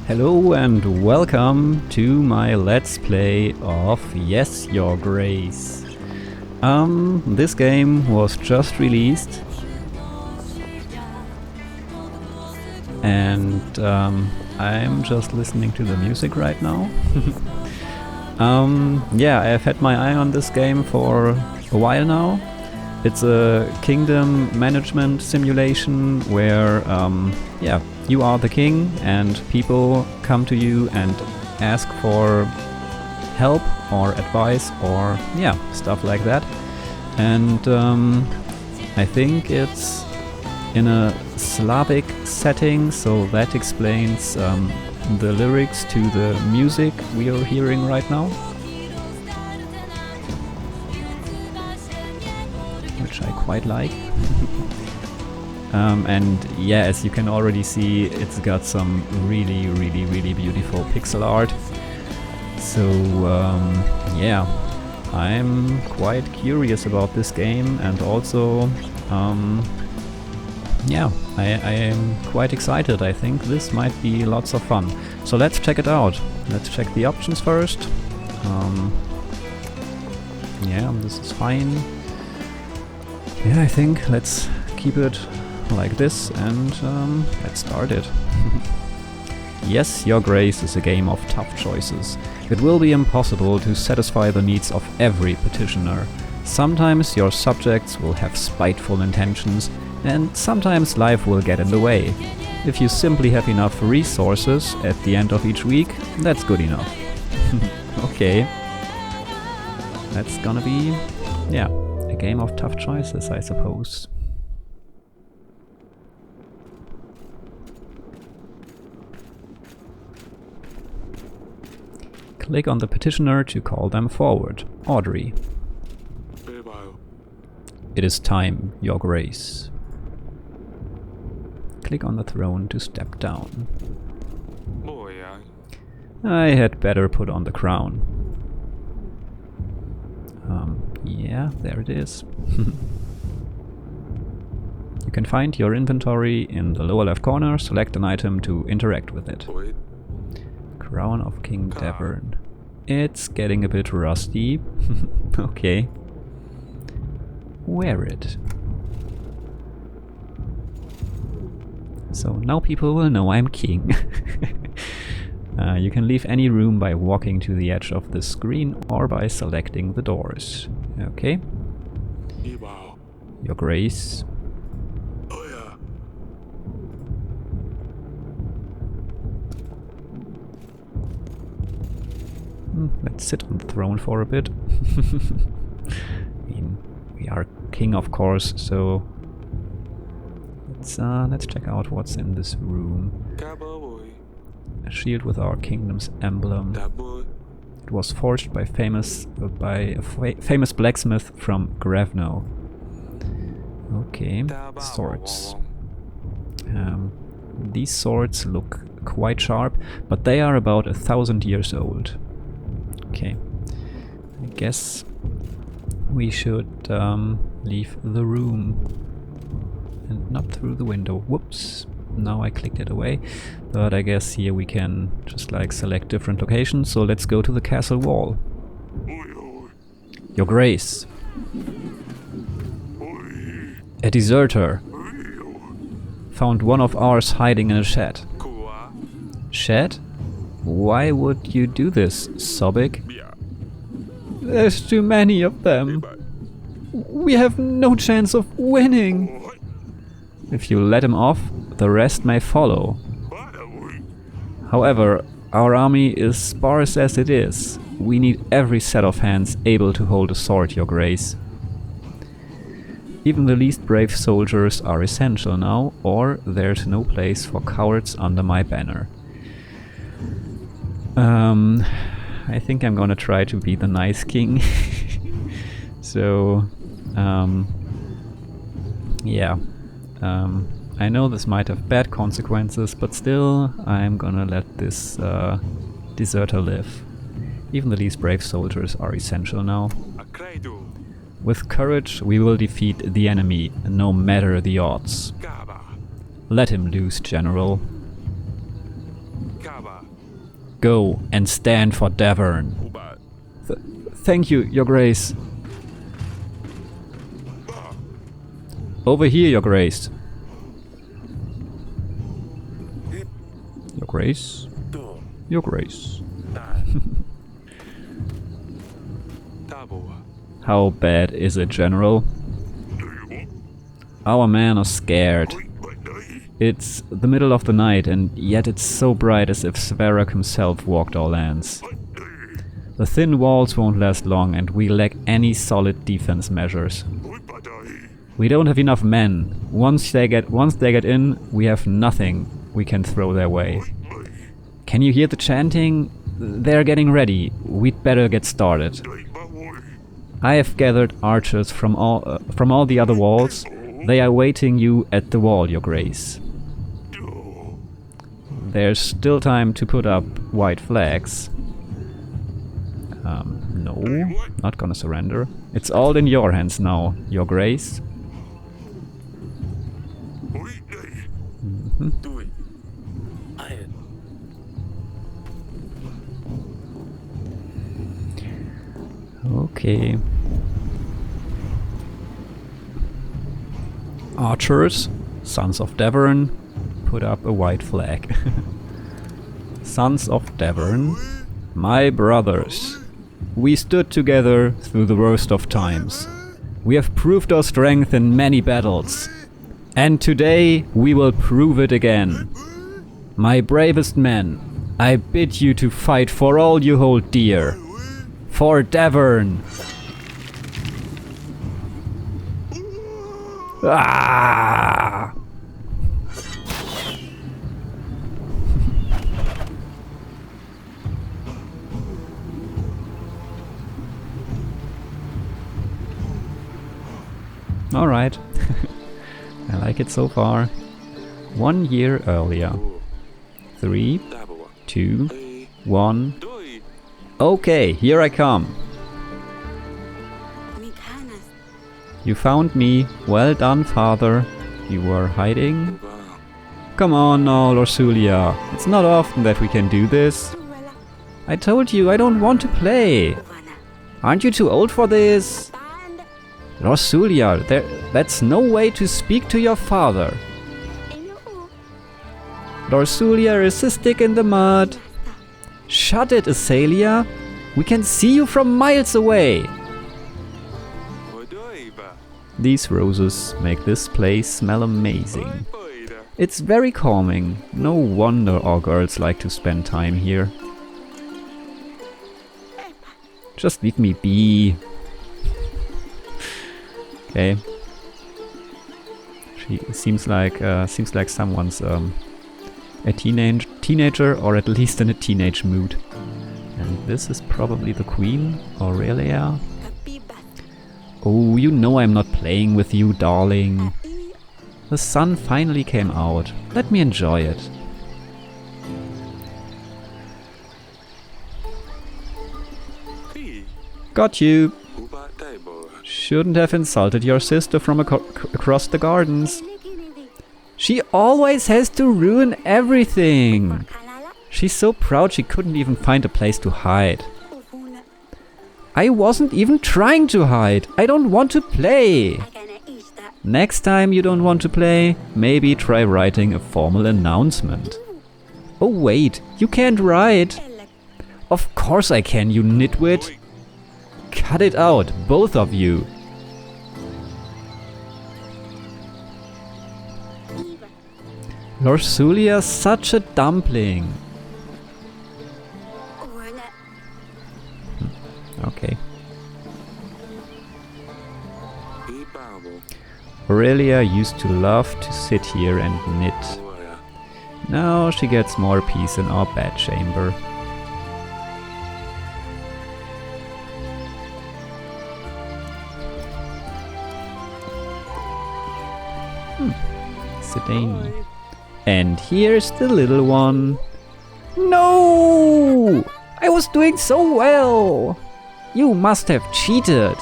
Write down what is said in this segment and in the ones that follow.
Hello and welcome to my Let's Play of Yes, Your Grace. This game was just released and I'm just listening to the music right now. Yeah, I've had my eye on this game for a while now. It's a kingdom management simulation where, yeah, you are the king and people come to you and ask for help or advice or, yeah, stuff like that. And I think it's in a Slavic setting, so that explains the lyrics to the music we are hearing right now. Which I quite like. And yeah, as you can already see, it's got some really beautiful pixel art. So yeah, I'm quite curious about this game, and also yeah, I am quite excited. I think this might be lots of fun. So let's check it out. Let's check the options first. Yeah, this is fine. Yeah, I think let's keep it like this and let's start it. Yes, Your Grace is a game of tough choices. It will be impossible to satisfy the needs of every petitioner. Sometimes your subjects will have spiteful intentions, and sometimes life will get in the way. If you simply have enough resources at the end of each week, that's good enough. Okay. That's gonna be, yeah, a game of tough choices, I suppose. Click on the petitioner to call them forward. Audrey. It is time, Your Grace. Click on the throne to step down. I had better put on the crown. Yeah, there it is. You can find your inventory in the lower left corner. Select an item to interact with it. Crown of King Davern. It's getting a bit rusty. Okay. Wear it. So now people will know I'm king. You can leave any room by walking to the edge of the screen or by selecting the doors. Okay. Your Grace. Let's sit on the throne for a bit. I mean, we are king, of course, so let's check out what's in this room. A shield with our kingdom's emblem. It was forged by a famous blacksmith from Gravno. Okay, swords. These swords look quite sharp, but they are about 1,000 years old. Okay, I guess we should leave the room and not through the window. Whoops, now I clicked it away, but I guess here we can just like select different locations, so let's go to the castle wall. Your Grace. A deserter. Found one of ours hiding in a shed. Shed? Why would you do this, Sobek? There's too many of them. We have no chance of winning. If you let him off, the rest may follow. However, our army is sparse as it is. We need every set of hands able to hold a sword, Your Grace. Even the least brave soldiers are essential now, or there's no place for cowards under my banner. I think I'm gonna try to be the nice king. So, yeah. I know this might have bad consequences, but still, I'm gonna let this deserter live. Even the least brave soldiers are essential now. With courage, we will defeat the enemy, no matter the odds. Let him loose, General. Go and stand for Davern. Thank you, Your Grace. Over here, Your Grace. Your Grace? Your Grace. How bad is it, General? Our men are scared. It's the middle of the night, and yet it's so bright as if Svarog himself walked our lands. The thin walls won't last long, and we lack any solid defense measures. We don't have enough men. Once they get in, we have nothing we can throw their way. Can you hear the chanting? They're getting ready. We'd better get started. I have gathered archers from all the other walls. They are waiting you at the wall, Your Grace. There's still time to put up white flags. No, not gonna surrender. It's all in your hands now, Your Grace. Okay. Archers, Sons of Davern, put up a white flag. Sons of Davern, my brothers, we stood together through the worst of times. We have proved our strength in many battles, and today we will prove it again. My bravest men, I bid you to fight for all you hold dear. For Davern! Ah! Alright. I like it so far. 1 year earlier. 3, 2, 1. Okay, here I come. You found me. Well done, father. You were hiding? Come on now, Lorsulia. It's not often that we can do this. I told you I don't want to play. Aren't you too old for this? Lorsulia, that's no way to speak to your father. Lorsulia is a stick in the mud. Shut it, Azalea. We can see you from miles away. These roses make this place smell amazing. It's very calming. No wonder all girls like to spend time here. Just leave me be. Okay. She seems like someone's a teenager, or at least in a teenage mood. And this is probably the queen, Aurelia. Oh, you know I'm not playing with you, darling. The sun finally came out. Let me enjoy it. Got you. Shouldn't have insulted your sister from across the gardens. She always has to ruin everything. She's so proud she couldn't even find a place to hide. I wasn't even trying to hide. I don't want to play. Next time you don't want to play, maybe try writing a formal announcement. Oh wait, you can't write. Of course I can, you nitwit. Cut it out, both of you. Lorsulia's such a dumpling. Okay. Aurelia used to love to sit here and knit. Now she gets more peace in our bedchamber. Sedani. And here's the little one. No! I was doing so well! You must have cheated.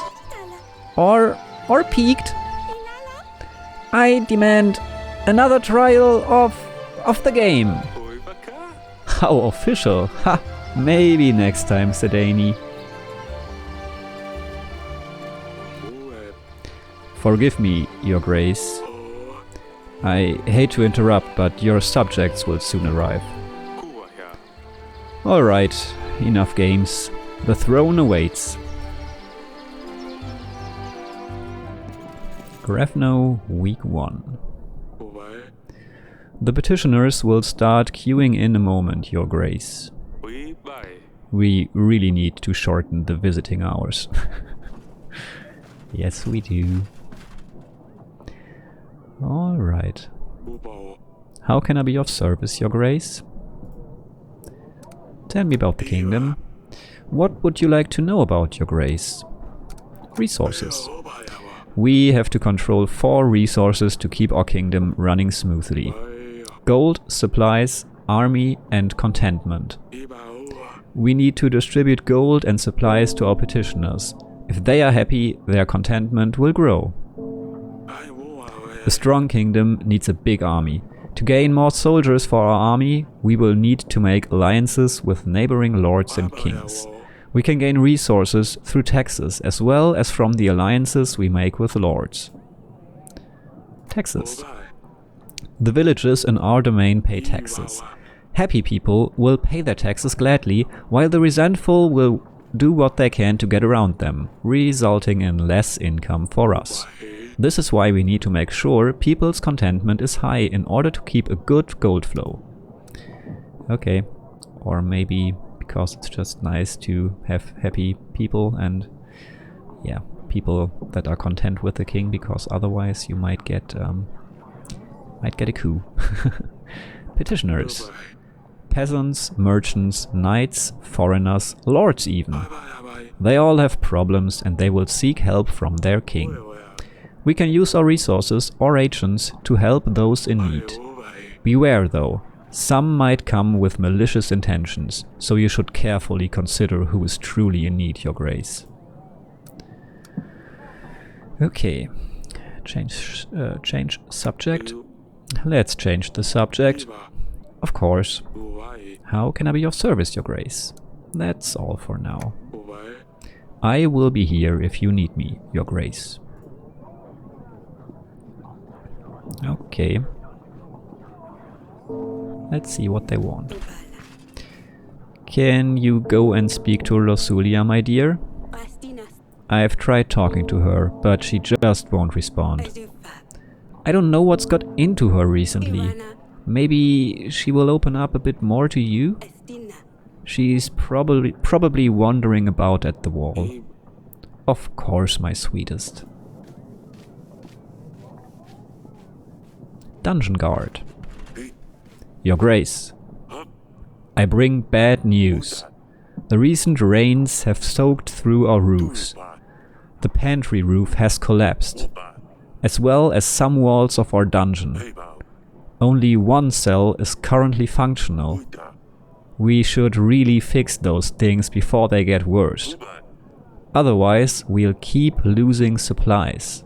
Or peeked. I demand another trial of the game. How official! Ha! Maybe next time, Sedani. Forgive me, Your Grace. I hate to interrupt, but your subjects will soon arrive. Alright, enough games. The throne awaits. Grevno, Week 1. The petitioners will start queuing in a moment, Your Grace. We really need to shorten the visiting hours. Yes, we do. Alright. How can I be of service, Your Grace? Tell me about the kingdom. What would you like to know about, Your Grace? Resources. We have to control 4 resources to keep our kingdom running smoothly. Gold, supplies, army and contentment. We need to distribute gold and supplies to our petitioners. If they are happy, their contentment will grow. A strong kingdom needs a big army. To gain more soldiers for our army, we will need to make alliances with neighboring lords and kings. We can gain resources through taxes, as well as from the alliances we make with lords. Taxes. The villages in our domain pay taxes. Happy people will pay their taxes gladly, while the resentful will do what they can to get around them, resulting in less income for us. This is why we need to make sure people's contentment is high in order to keep a good gold flow. Okay, or maybe because it's just nice to have happy people and yeah, people that are content with the king, because otherwise you might get a coup. Petitioners. Peasants, merchants, knights, foreigners, lords even. They all have problems and they will seek help from their king. We can use our resources or agents to help those in need. Beware though, some might come with malicious intentions, so you should carefully consider who is truly in need, Your Grace. Okay, change subject. Let's change the subject. Of course. How can I be of service, Your Grace? That's all for now. I will be here if you need me, Your Grace. Okay. Let's see what they want. Can you go and speak to Rosulia, my dear? I've tried talking to her, but she just won't respond. I don't know what's got into her recently. Maybe she will open up a bit more to you? She's probably wandering about at the wall. Of course, my sweetest. Dungeon Guard. Your Grace, I bring bad news. The recent rains have soaked through our roofs. The pantry roof has collapsed, as well as some walls of our dungeon. Only one cell is currently functional. We should really fix those things before they get worse. Otherwise, we'll keep losing supplies.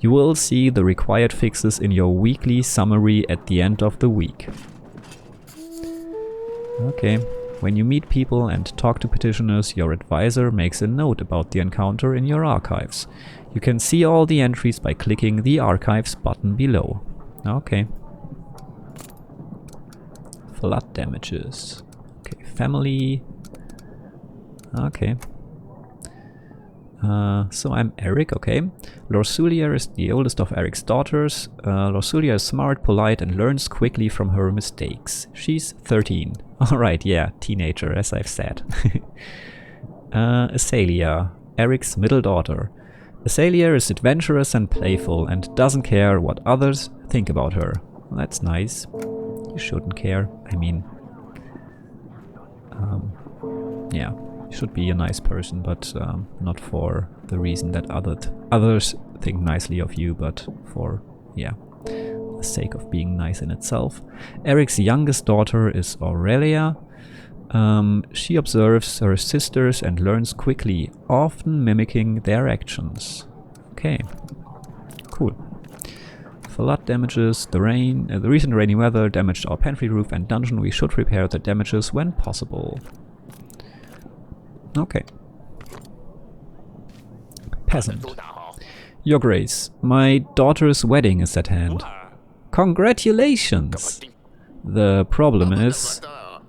You will see the required fixes in your weekly summary at the end of the week. Okay, when you meet people and talk to petitioners, your advisor makes a note about the encounter in your archives. You can see all the entries by clicking the archives button below. Okay. Flood damages. Okay, family. Okay. So I'm Eric, okay. Lorsulia is the oldest of Eric's daughters. Lorsulia is smart, polite, and learns quickly from her mistakes. She's 13. Alright, yeah, teenager, as I've said. Asalia, Eric's middle daughter. Asalia is adventurous and playful and doesn't care what others think about her. Well, that's nice. You shouldn't care. I mean... yeah. Should be a nice person, but not for the reason that others think nicely of you, but for, yeah, the sake of being nice in itself. Eric's youngest daughter is Aurelia. She observes her sisters and learns quickly, often mimicking their actions. Okay, cool. flood damages. The recent rainy weather damaged our pantry roof and dungeon. We should repair the damages when possible. Okay. Peasant. Your Grace, my daughter's wedding is at hand. Congratulations! The problem is,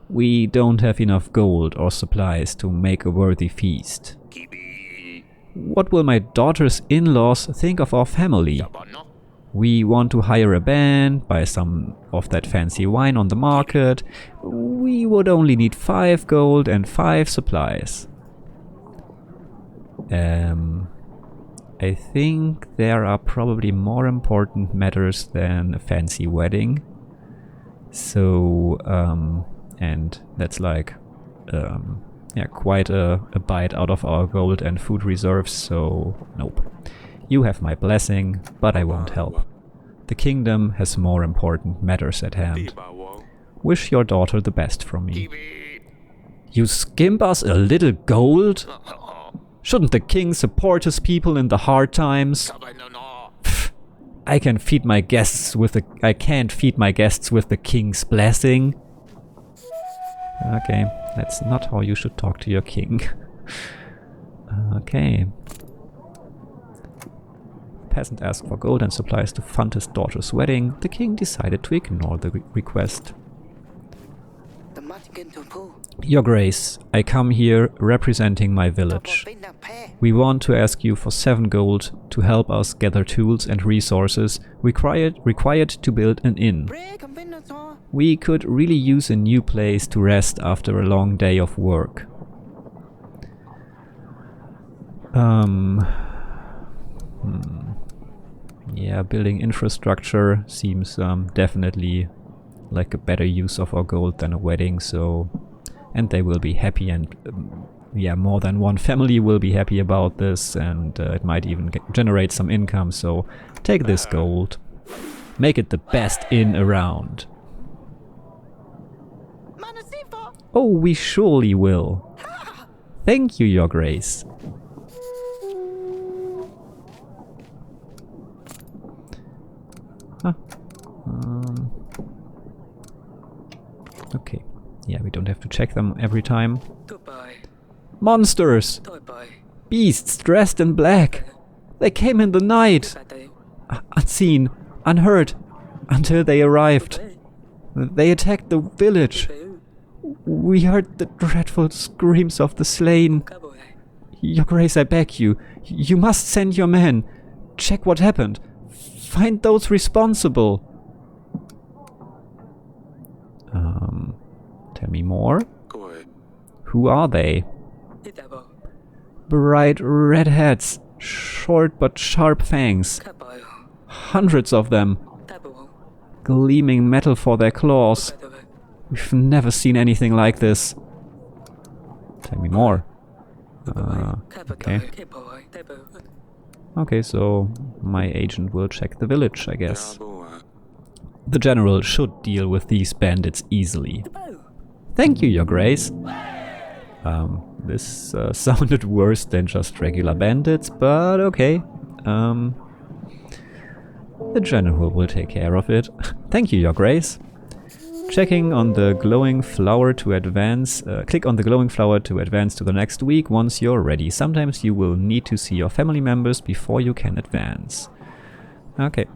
we don't have enough gold or supplies to make a worthy feast. What will my daughter's in-laws think of our family? We want to hire a band, buy some of that fancy wine on the market. We would only need 5 gold and 5 supplies. I think there are probably more important matters than a fancy wedding. So, and that's like, yeah, quite a bite out of our gold and food reserves, so nope. You have my blessing, but I won't help. The kingdom has more important matters at hand. Wish your daughter the best from me. You skimp us a little gold? Shouldn't the king support his people in the hard times? Pfft, I can't feed my guests with the king's blessing. Okay, that's not how you should talk to your king. Okay. Peasant asked for gold and supplies to fund his daughter's wedding. The king decided to ignore the request. Your Grace, I come here representing my village. We want to ask you for 7 gold to help us gather tools and resources required to build an inn. We could really use a new place to rest after a long day of work. Yeah, building infrastructure seems definitely like a better use of our gold than a wedding, so... And they will be happy, and yeah, more than one family will be happy about this, and it might even generate some income, so take this gold. Make it the best inn around. Oh, we surely will. Thank you, Your Grace. Huh. Okay. Yeah, we don't have to check them every time. Goodbye. Monsters! Goodbye. Beasts dressed in black! They came in the night! Unseen, unheard, until they arrived. They attacked the village. We heard the dreadful screams of the slain. Your Grace, I beg you. You must send your men. Check what happened. Find those responsible. Tell me more. Who are they? Bright red heads, short but sharp fangs. Hundreds of them. Gleaming metal for their claws. We've never seen anything like this. Tell me more. Okay. Okay, so my agent will check the village, I guess. The general should deal with these bandits easily. Thank you, Your Grace. This sounded worse than just regular bandits, but okay. The general will take care of it. Thank you, Your Grace. Checking on the glowing flower to advance. Click on the glowing flower to advance to the next week once you're ready. Sometimes you will need to see your family members before you can advance. Okay.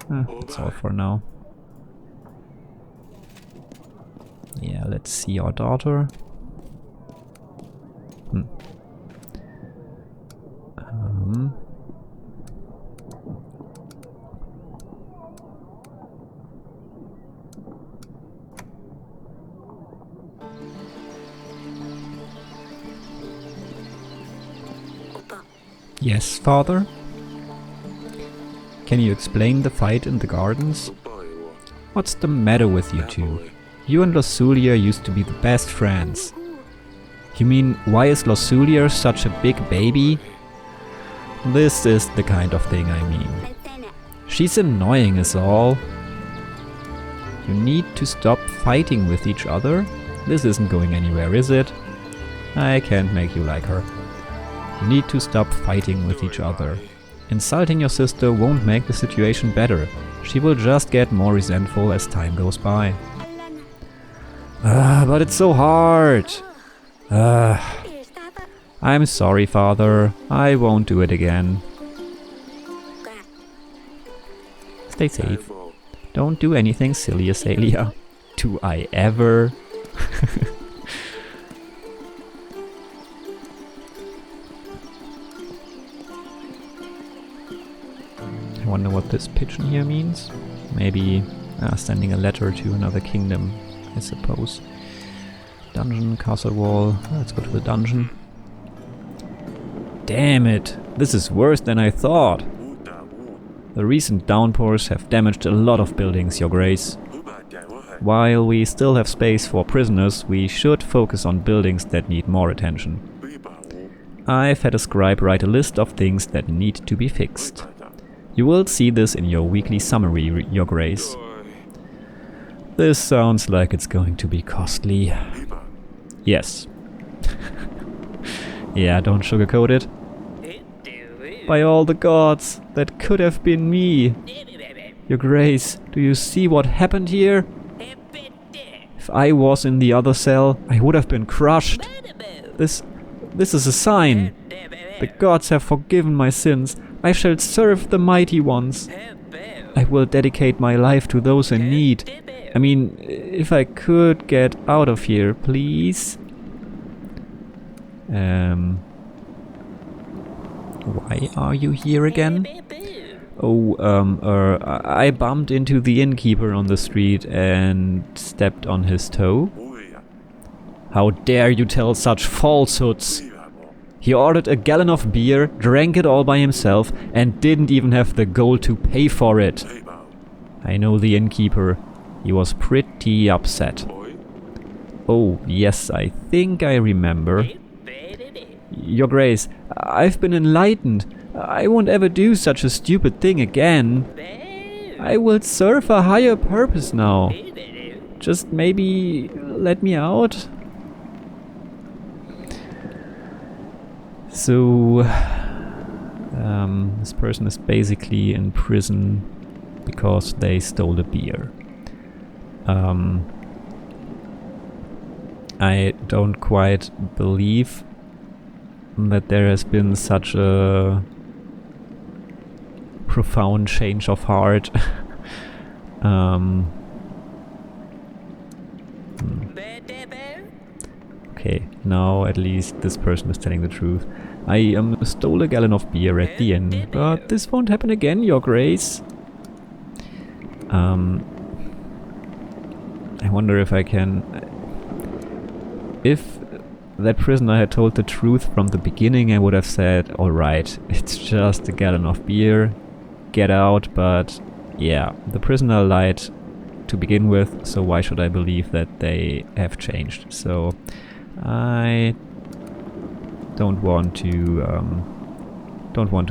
That's all for now. Yeah, let's see our daughter. Yes, father? Can you explain the fight in the gardens? What's the matter with you two? You and Losulia used to be the best friends. You mean, why is Losulia such a big baby? This is the kind of thing I mean. She's annoying is all. You need to stop fighting with each other. This isn't going anywhere, is it? I can't make you like her. You need to stop fighting with each other. Insulting your sister won't make the situation better. She will just get more resentful as time goes by. But it's so hard. I'm sorry, Father. I won't do it again. Stay safe. Don't do anything silly, Azalea. Do I ever? I wonder what this pigeon here means. Maybe sending a letter to another kingdom, I suppose. Dungeon, castle wall. Let's go to the dungeon. Damn it! This is worse than I thought. The recent downpours have damaged a lot of buildings, Your Grace. While we still have space for prisoners, we should focus on buildings that need more attention. I've had a scribe write a list of things that need to be fixed. You will see this in your weekly summary, Your Grace. This sounds like it's going to be costly. Yes. Yeah, don't sugarcoat it. By all the gods, that could have been me. Your Grace, do you see what happened here? If I was in the other cell, I would have been crushed. This is a sign. The gods have forgiven my sins. I shall serve the mighty ones. I will dedicate my life to those in need. I mean, if I could get out of here, please. Why are you here again? Oh, I bumped into the innkeeper on the street and stepped on his toe. How dare you tell such falsehoods? He ordered a gallon of beer, drank it all by himself, and didn't even have the gold to pay for it. I know the innkeeper. He was pretty upset. Oh, yes, I think I remember. Your Grace, I've been enlightened. I won't ever do such a stupid thing again. I will serve a higher purpose now. Just maybe let me out? So, this person is basically in prison because they stole a beer. I don't quite believe that there has been such a profound change of heart. Okay, now at least this person is telling the truth. I stole a gallon of beer at the inn, but this won't happen again, Your Grace. I wonder if I can... If that prisoner had told the truth from the beginning, I would have said, alright, it's just a gallon of beer, get out, but yeah, the prisoner lied to begin with, so why should I believe that they have changed? So I don't want to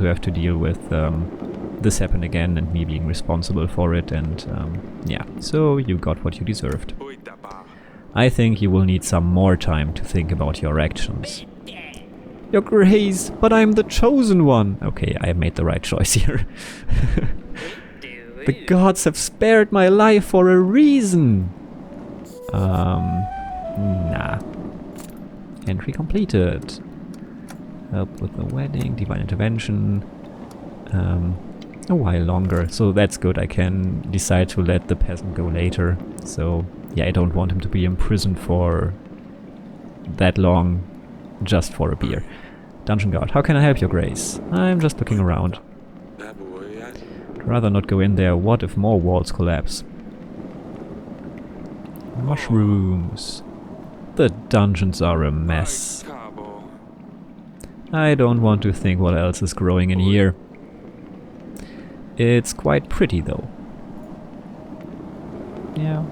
have to deal with this happen again and me being responsible for it, and yeah, so you got what you deserved. I think you will need some more time to think about your actions. Your Grace, but I'm the chosen one! Okay, I made the right choice here. The gods have spared my life for a reason! Nah. Entry completed. Help with the wedding, divine intervention. A while longer, so that's good. I can decide to let the peasant go later. So, yeah, I don't want him to be imprisoned for that long just for a beer. Dungeon guard, how can I help, Your Grace? I'm just looking around. I'd rather not go in there. What if more walls collapse? Mushrooms. The dungeons are a mess. I don't want to think what else is growing in here. It's quite pretty though. Yeah.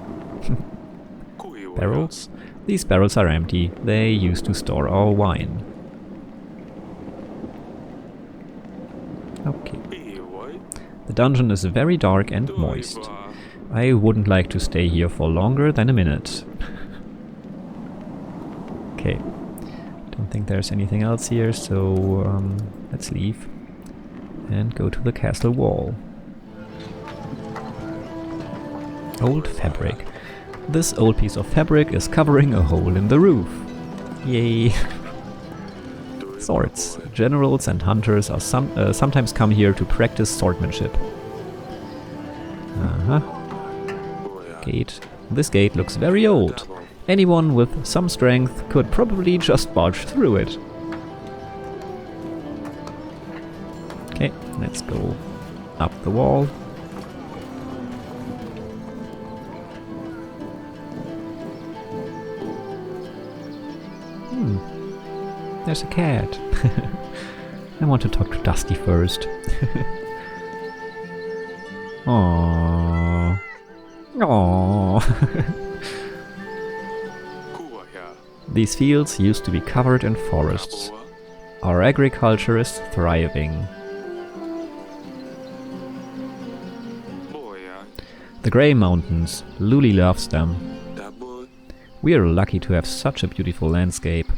Barrels? These barrels are empty. They used to store our wine. Okay. The dungeon is very dark and moist. I wouldn't like to stay here for longer than a minute. Okay. Don't think there's anything else here, so let's leave and go to the castle wall. Old fabric. This old piece of fabric is covering a hole in the roof. Yay! Swords. Generals and hunters are sometimes come here to practice swordsmanship. Gate. This gate looks very old. Anyone with some strength could probably just barge through it. Okay, let's go up the wall. There's a cat. I want to talk to Dusty first. Aww. Aww. These fields used to be covered in forests. Our agriculture is thriving. The Grey Mountains. Luli loves them. We are lucky to have such a beautiful landscape.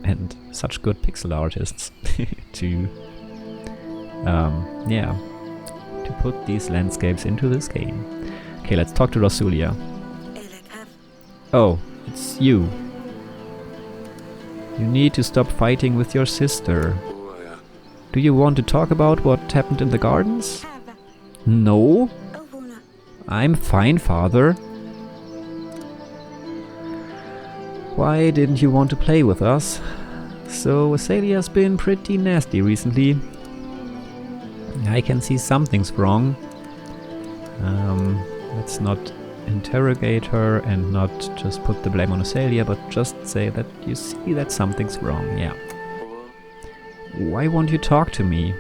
And such good pixel artists to put these landscapes into this game. Okay, let's talk to Rasulia. Oh, it's you. You need to stop fighting with your sister. Do you want to talk about what happened in the gardens? No? I'm fine, father. Why didn't you want to play with us? So, Azalea's been pretty nasty recently. I can see something's wrong. Let's not interrogate her and not just put the blame on Azalea, but just say that you see that something's wrong, yeah. Why won't you talk to me?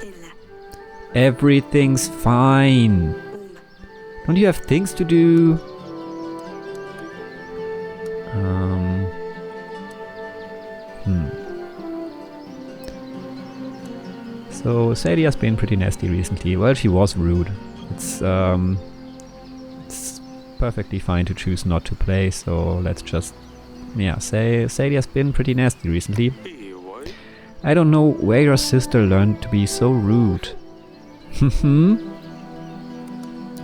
Everything's fine. Don't you have things to do? So Azalea's been pretty nasty recently. Well, she was rude. It's perfectly fine to choose not to play, so let's just say Azalea's been pretty nasty recently. I don't know where your sister learned to be so rude.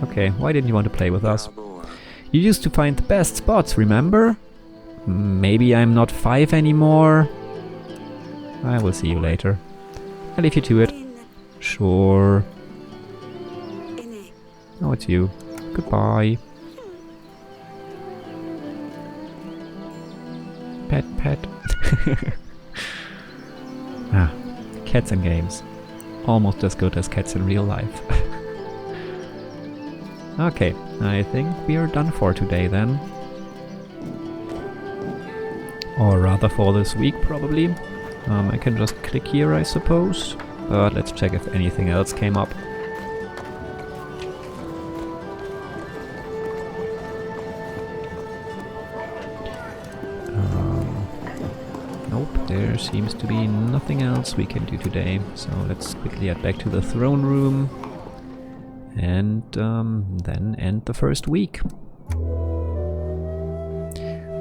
Okay, why didn't you want to play with us? You used to find the best spots, remember? Maybe I'm not 5 anymore. I will see you later. I'll leave you to it. Sure. Oh, it's you. Goodbye. Pet, pet. Cats in games. Almost as good as cats in real life. Okay, I think we are done for today then. Or rather for this week, probably. I can just click here, I suppose. But let's check if anything else came up. Nope, there seems to be nothing else we can do today. So let's quickly head back to the throne room. And then end the first week.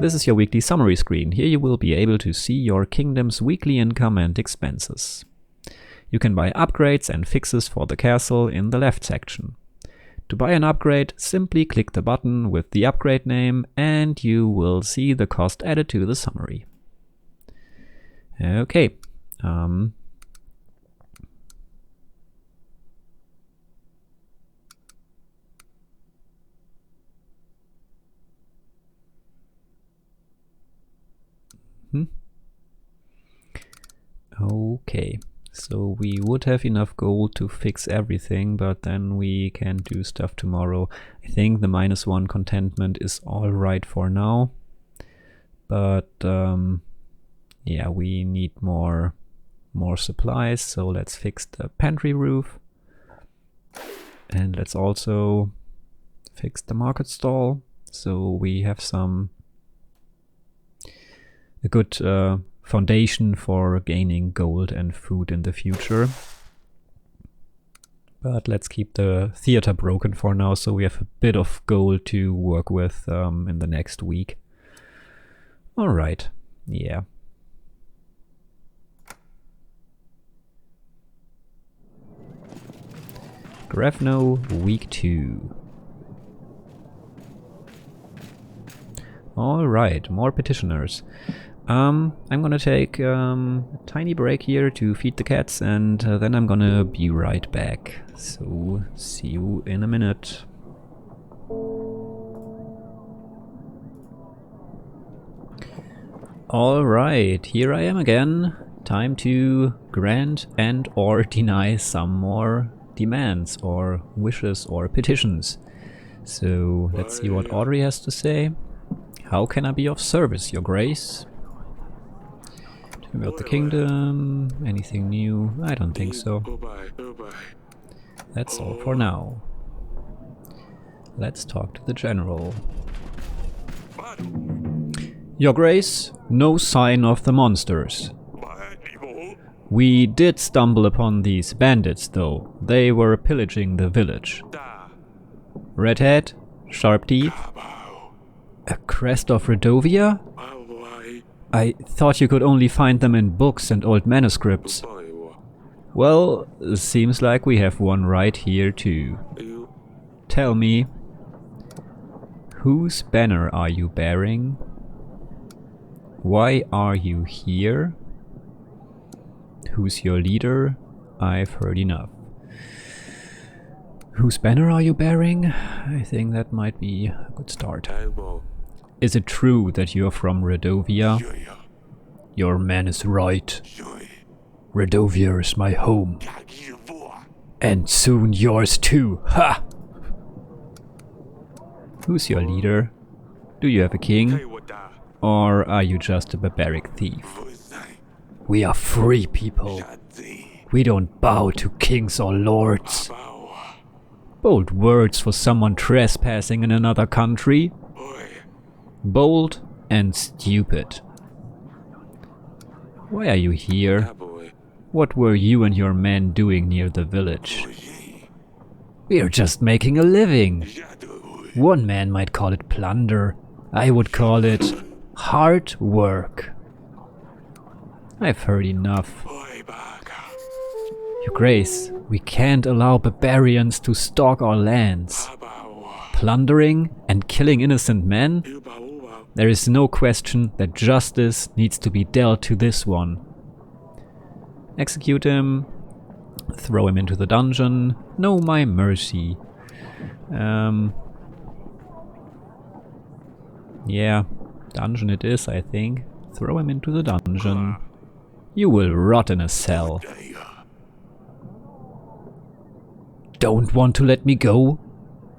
This is your weekly summary screen. Here you will be able to see your kingdom's weekly income and expenses. You can buy upgrades and fixes for the castle in the left section. To buy an upgrade, simply click the button with the upgrade name and you will see the cost added to the summary. Okay. Okay, so we would have enough gold to fix everything, but then we can do stuff tomorrow. I think the -1 contentment is alright for now, but yeah, we need more supplies, so let's fix the pantry roof. And let's also fix the market stall, so we have a good foundation for gaining gold and food in the future. But let's keep the theater broken for now, so we have a bit of gold to work with in the next week. Alright, yeah. Grevno, week 2. Alright, more petitioners. I'm gonna take a tiny break here to feed the cats, and then I'm gonna be right back. So, see you in a minute. Alright, here I am again. Time to grant and or deny some more demands or wishes or petitions. So, let's see what Audrey has to say. How can I be of service, Your Grace? About the kingdom, anything new? I don't think so. That's all for now. Let's talk to the general. Your Grace, no sign of the monsters. We did stumble upon these bandits though. They were pillaging the village. Redhead, sharp teeth. A crest of Redovia? I thought you could only find them in books and old manuscripts. Well, seems like we have one right here too. Tell me, whose banner are you bearing? Why are you here? Who's your leader? I've heard enough. Whose banner are you bearing? I think that might be a good start. Is it true that you're from Redovia? Your man is right. Redovia is my home. And soon yours too. Ha! Who's your leader? Do you have a king? Or are you just a barbaric thief? We are free people. We don't bow to kings or lords. Bold words for someone trespassing in another country. Bold and stupid. Why are you here? What were you and your men doing near the village? We're just making a living. One man might call it plunder. I would call it hard work. I've heard enough. Your Grace, we can't allow barbarians to stalk our lands. Plundering and killing innocent men? There is no question that justice needs to be dealt to this one. Execute him. Throw him into the dungeon. No my mercy. Yeah, dungeon it is, I think. Throw him into the dungeon. You will rot in a cell. Don't want to let me go?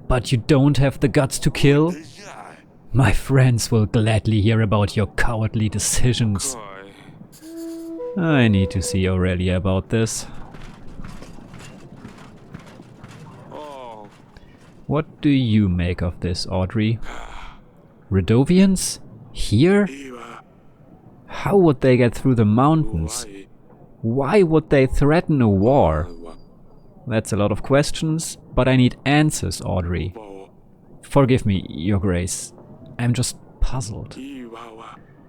But you don't have the guts to kill? My friends will gladly hear about your cowardly decisions. I need to see Aurelia about this. What do you make of this, Audrey? Redovians? Here? How would they get through the mountains? Why would they threaten a war? That's a lot of questions, but I need answers, Audrey. Forgive me, Your Grace. I'm just puzzled.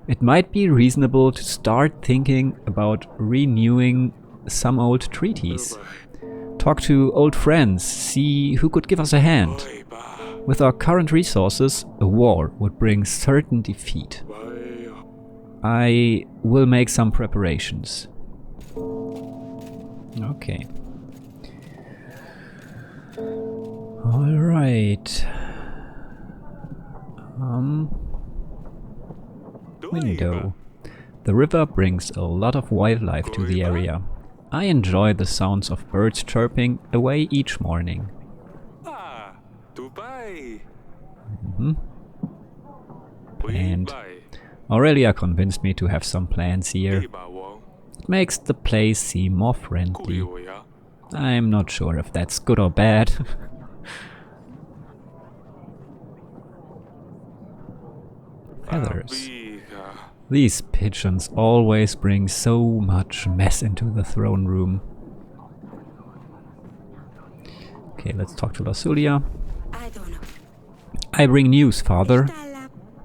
It might be reasonable to start thinking about renewing some old treaties. Talk to old friends, see who could give us a hand. With our current resources, a war would bring certain defeat. I will make some preparations. Okay. Alright. Window. The river brings a lot of wildlife to the area. I enjoy the sounds of birds chirping away each morning. And Aurelia convinced me to have some plans here. It makes the place seem more friendly. I'm not sure if that's good or bad. Feathers. These pigeons always bring so much mess into the throne room. Okay, let's talk to Lasulia. I bring news, Father.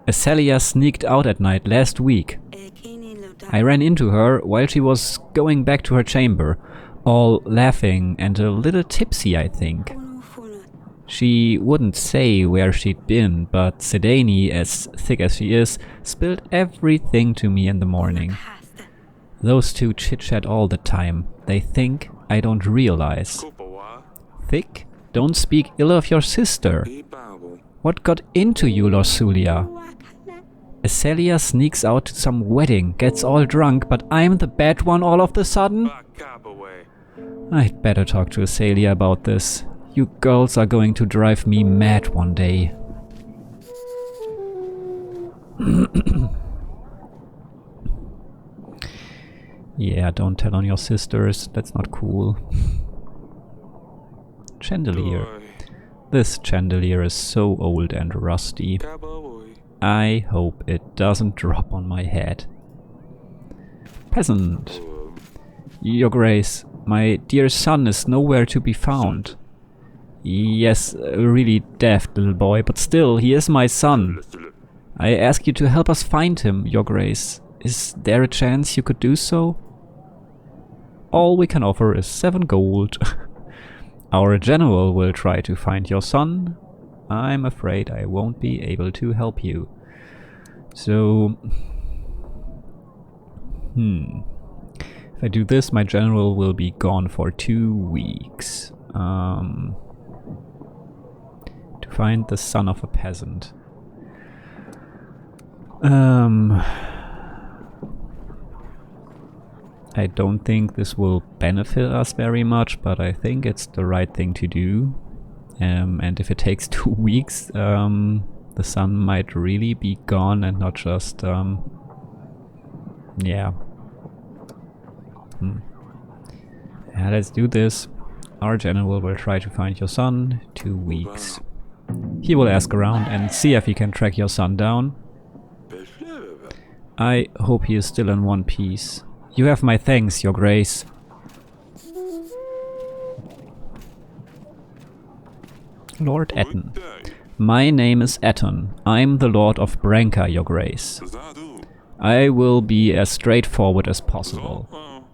Acelia sneaked out at night last week. I ran into her while she was going back to her chamber. all laughing and a little tipsy, I think. She wouldn't say where she'd been, but Sedani, as thick as she is, spilled everything to me in the morning. Those two chit-chat all the time. They think I don't realize. Thick? Don't speak ill of your sister. What got into you, Lorsulia? Acelia sneaks out to some wedding, gets all drunk, but I'm the bad one all of the sudden? I'd better talk to Acelia about this. You girls are going to drive me mad one day. Yeah, don't tell on your sisters. That's not cool. Chandelier. This chandelier is so old and rusty. I hope it doesn't drop on my head. Peasant. Your Grace, my dear son is nowhere to be found. Yes, a really daft little boy, but still, he is my son. I ask you to help us find him, Your Grace. Is there a chance you could do so? All we can offer is 7 gold. Our general will try to find your son. I'm afraid I won't be able to help you. So... If I do this, my general will be gone for 2 weeks. To find the son of a peasant. I don't think this will benefit us very much, but I think it's the right thing to do. And if it takes 2 weeks, the son might really be gone and not just, yeah. Yeah, let's do this. Our general will try to find your son. 2 weeks. He will ask around and see if he can track your son down. I hope he is still in one piece. You have my thanks, Your Grace. Lord Etten. My name is Etten. I'm the Lord of Branca, Your Grace. I will be as straightforward as possible.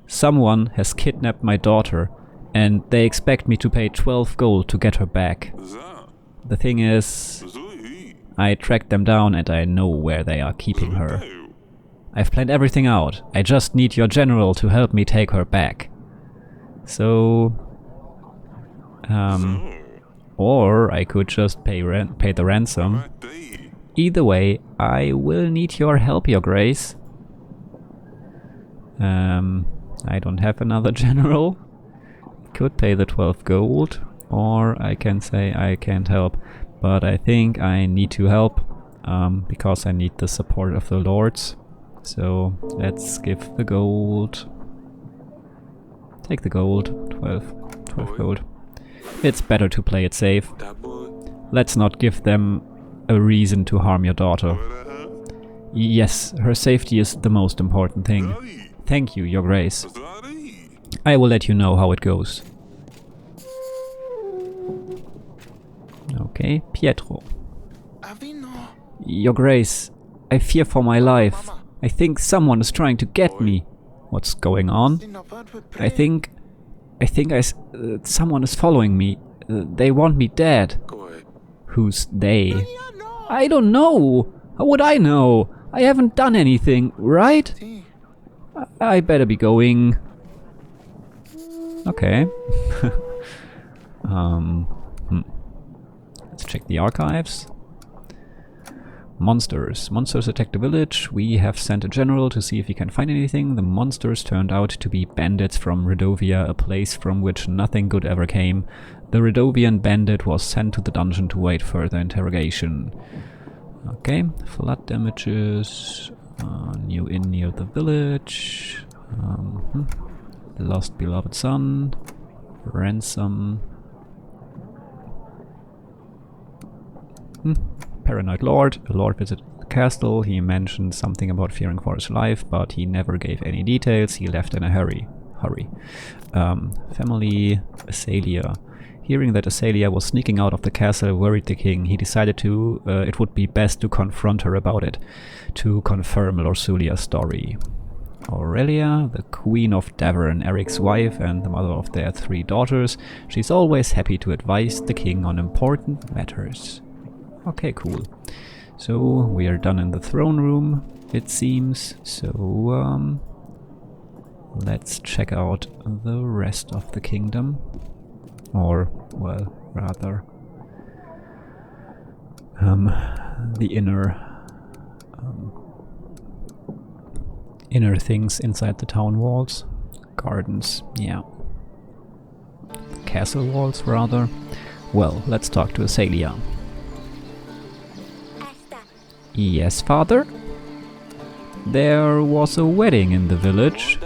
Someone has kidnapped my daughter, and they expect me to pay 12 gold to get her back. The thing is, I tracked them down and I know where they are keeping her. I've planned everything out. I just need your general to help me take her back. So... or I could just pay the ransom. Either way, I will need your help, Your Grace. I don't have another general. Could pay the 12 gold, or I can say I can't help. But I think I need to help, because I need the support of the lords. So let's give the gold. Take the gold. 12 gold. It's better to play it safe. Let's not give them a reason to harm your daughter. Yes, her safety is the most important thing. Thank you, Your Grace. I will let you know how it goes. Okay, Pietro. Your Grace, I fear for my life. I think someone is trying to get me. What's going on? I think someone is following me. They want me dead. Who's they? I don't know. How would I know? I haven't done anything, right? I better be going. Okay. Let's check the archives. Monsters. Monsters attacked the village. We have sent a general to see if he can find anything. The monsters turned out to be bandits from Redovia, a place from which nothing good ever came. The Redovian bandit was sent to the dungeon to wait further interrogation. Okay, flood damages. New inn near the village. Lost beloved son. Ransom. Paranoid Lord. A lord visited the castle. He mentioned something about fearing for his life, but he never gave any details. He left in a hurry. Family. Acelia. Hearing that Acelia was sneaking out of the castle worried the king. He decided it would be best to confront her about it, to confirm Lorsulia's story. Aurelia, the Queen of Davern, Eric's wife and the mother of their 3 daughters. She's always happy to advise the king on important matters. Okay, cool. So, we are done in the throne room, it seems. So, let's check out the rest of the kingdom. Or, well, rather, the inner things inside the town walls. Gardens, yeah. Castle walls, rather. Well, let's talk to Asalia. Yes, father? There was a wedding in the village.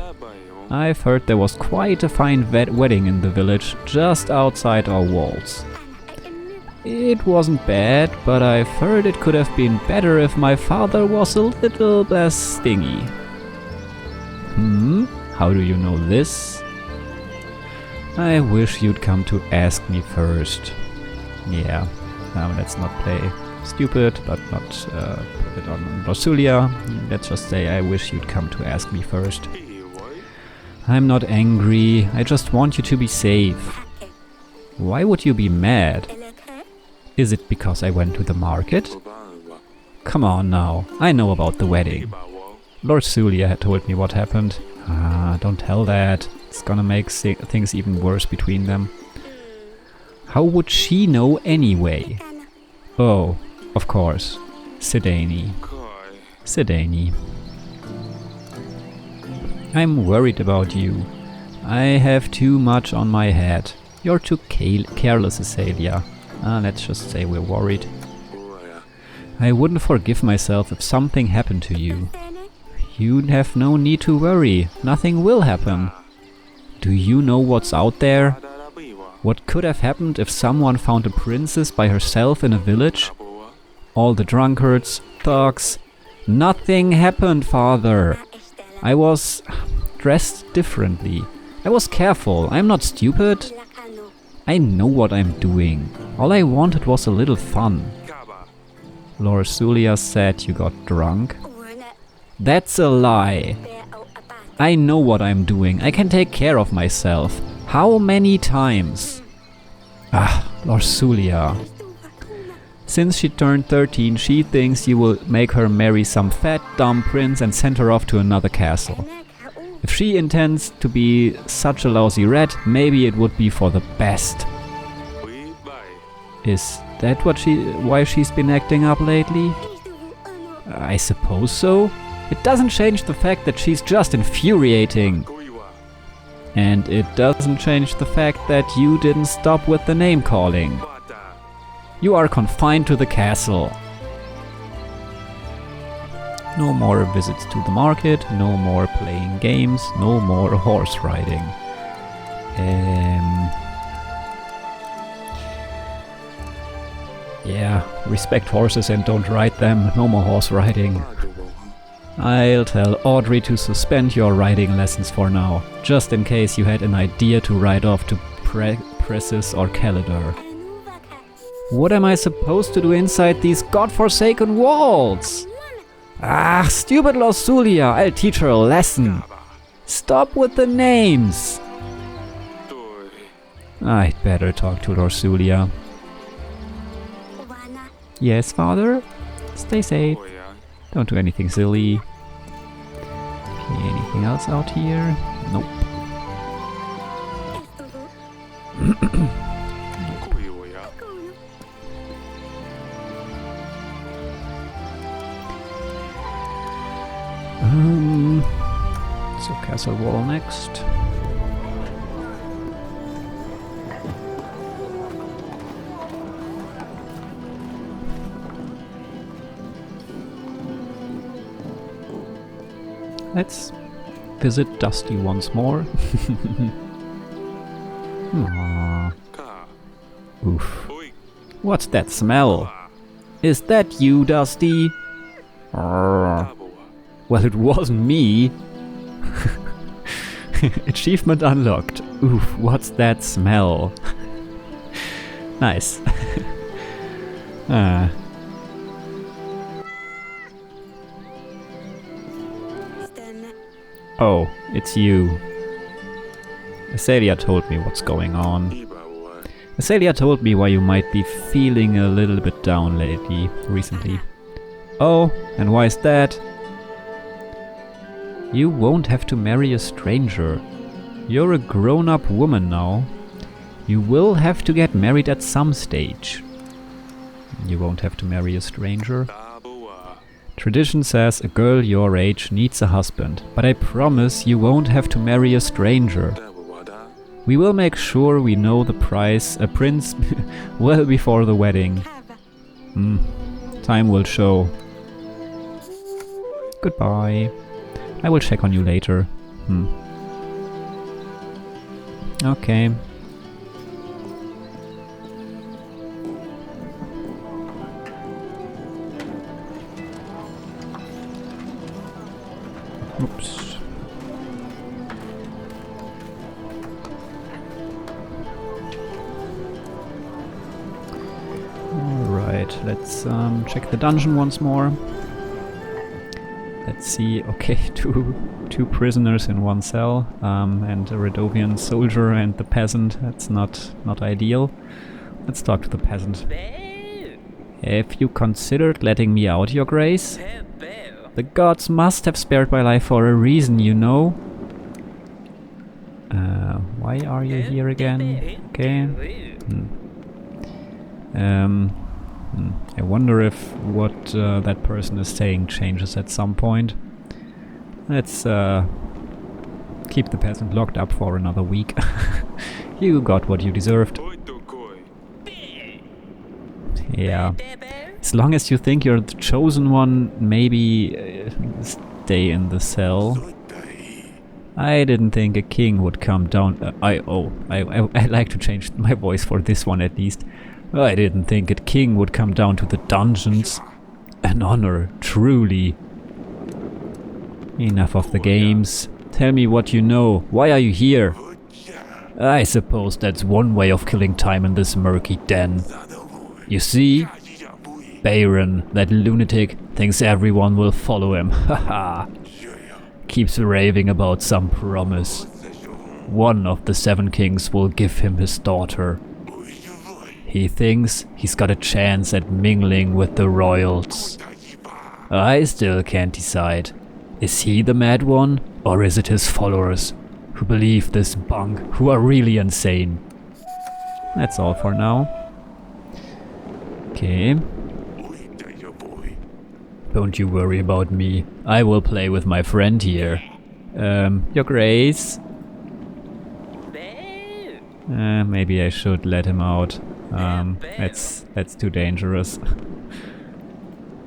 I've heard there was quite a fine wedding in the village, just outside our walls. It wasn't bad, but I've heard it could have been better if my father was a little less stingy. How do you know this? I wish you'd come to ask me first. Yeah, let's not play stupid, but not put it on Rosulia. Let's just say I wish you'd come to ask me first. I'm not angry, I just want you to be safe. Why would you be mad? Is it because I went to the market? Come on now, I know about the wedding. Lord Sulia had told me what happened. Don't tell that. It's gonna make things even worse between them. How would she know anyway? Oh, of course. Sidani. Sidani. I'm worried about you. I have too much on my head. You're too careless, Asalia. Let's just say we're worried. I wouldn't forgive myself if something happened to you. You'd have no need to worry. Nothing will happen. Do you know what's out there? What could have happened if someone found a princess by herself in a village? All the drunkards, thugs. Nothing happened, father. I was dressed differently. I was careful. I'm not stupid. I know what I'm doing. All I wanted was a little fun. Lord Sulia said you got drunk. That's a lie. I know what I'm doing. I can take care of myself. How many times? Lord Sulia. Since she turned 13, she thinks you will make her marry some fat, dumb prince and send her off to another castle. If she intends to be such a lousy rat, maybe it would be for the best. Is that why she's been acting up lately? I suppose so. It doesn't change the fact that she's just infuriating. And it doesn't change the fact that you didn't stop with the name calling. You are confined to the castle. No more visits to the market, no more playing games, no more horse riding. Yeah, respect horses and don't ride them, no more horse riding. I'll tell Audrey to suspend your riding lessons for now, just in case you had an idea to ride off to Presses or Calidor. What am I supposed to do inside these godforsaken walls? Stupid Losulia, I'll teach her a lesson. Stop with the names. I'd better talk to Losulia. Yes, father? Stay safe. Don't do anything silly. Okay, anything else out here? Nope. So castle wall next. Let's visit Dusty once more. Aww. Oof. What's that smell? Is that you, Dusty? Well, it wasn't me. Achievement unlocked. Oof, what's that smell? Nice. Oh, it's you. Azalea told me what's going on. Azalea told me why you might be feeling a little bit down recently. Oh, and why is that? You won't have to marry a stranger. You're a grown-up woman now. You will have to get married at some stage. You won't have to marry a stranger. Tradition says a girl your age needs a husband, but I promise you won't have to marry a stranger. We will make sure we know the prince well before the wedding. Time will show. Goodbye. I will check on you later. Okay. Oops. Alright, let's check the dungeon once more. Let's see, okay, two prisoners in one cell, and a Redovian soldier and the peasant. That's not ideal. Let's talk to the peasant. Have you considered letting me out, Your Grace? The gods must have spared my life for a reason, you know. Why are you here again? Okay. I wonder if what that person is saying changes at some point. Let's keep the peasant locked up for another week. You got what you deserved. Yeah. As long as you think you're the chosen one, maybe stay in the cell. I didn't think a king would come down... I like to change my voice for this one at least. I didn't think a king would come down to the dungeons. An honor, truly. Enough of the games. Tell me what you know. Why are you here? I suppose that's one way of killing time in this murky den. You see? Baron, that lunatic, thinks everyone will follow him. Haha. Keeps raving about some promise. One of the 7 kings will give him his daughter. He thinks he's got a chance at mingling with the royals. I still can't decide. Is he the mad one, or is it his followers, who believe this bunk, who are really insane? That's all for now. Okay. Don't you worry about me. I will play with my friend here. Your Grace? Maybe I should let him out. That's too dangerous.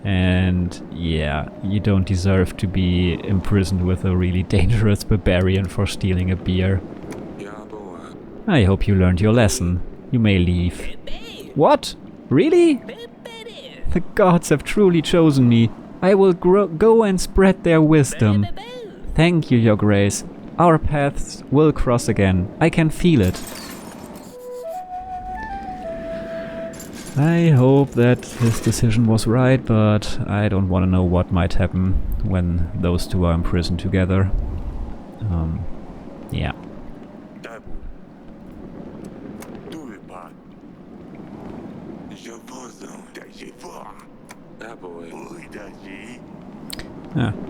And yeah, you don't deserve to be imprisoned with a really dangerous barbarian for stealing a beer. I hope you learned your lesson. You may leave. What? Really? The gods have truly chosen me. I will go and spread their wisdom. Thank you, Your Grace. Our paths will cross again. I can feel it. I hope that his decision was right, but I don't want to know what might happen when those two are imprisoned together. Yeah.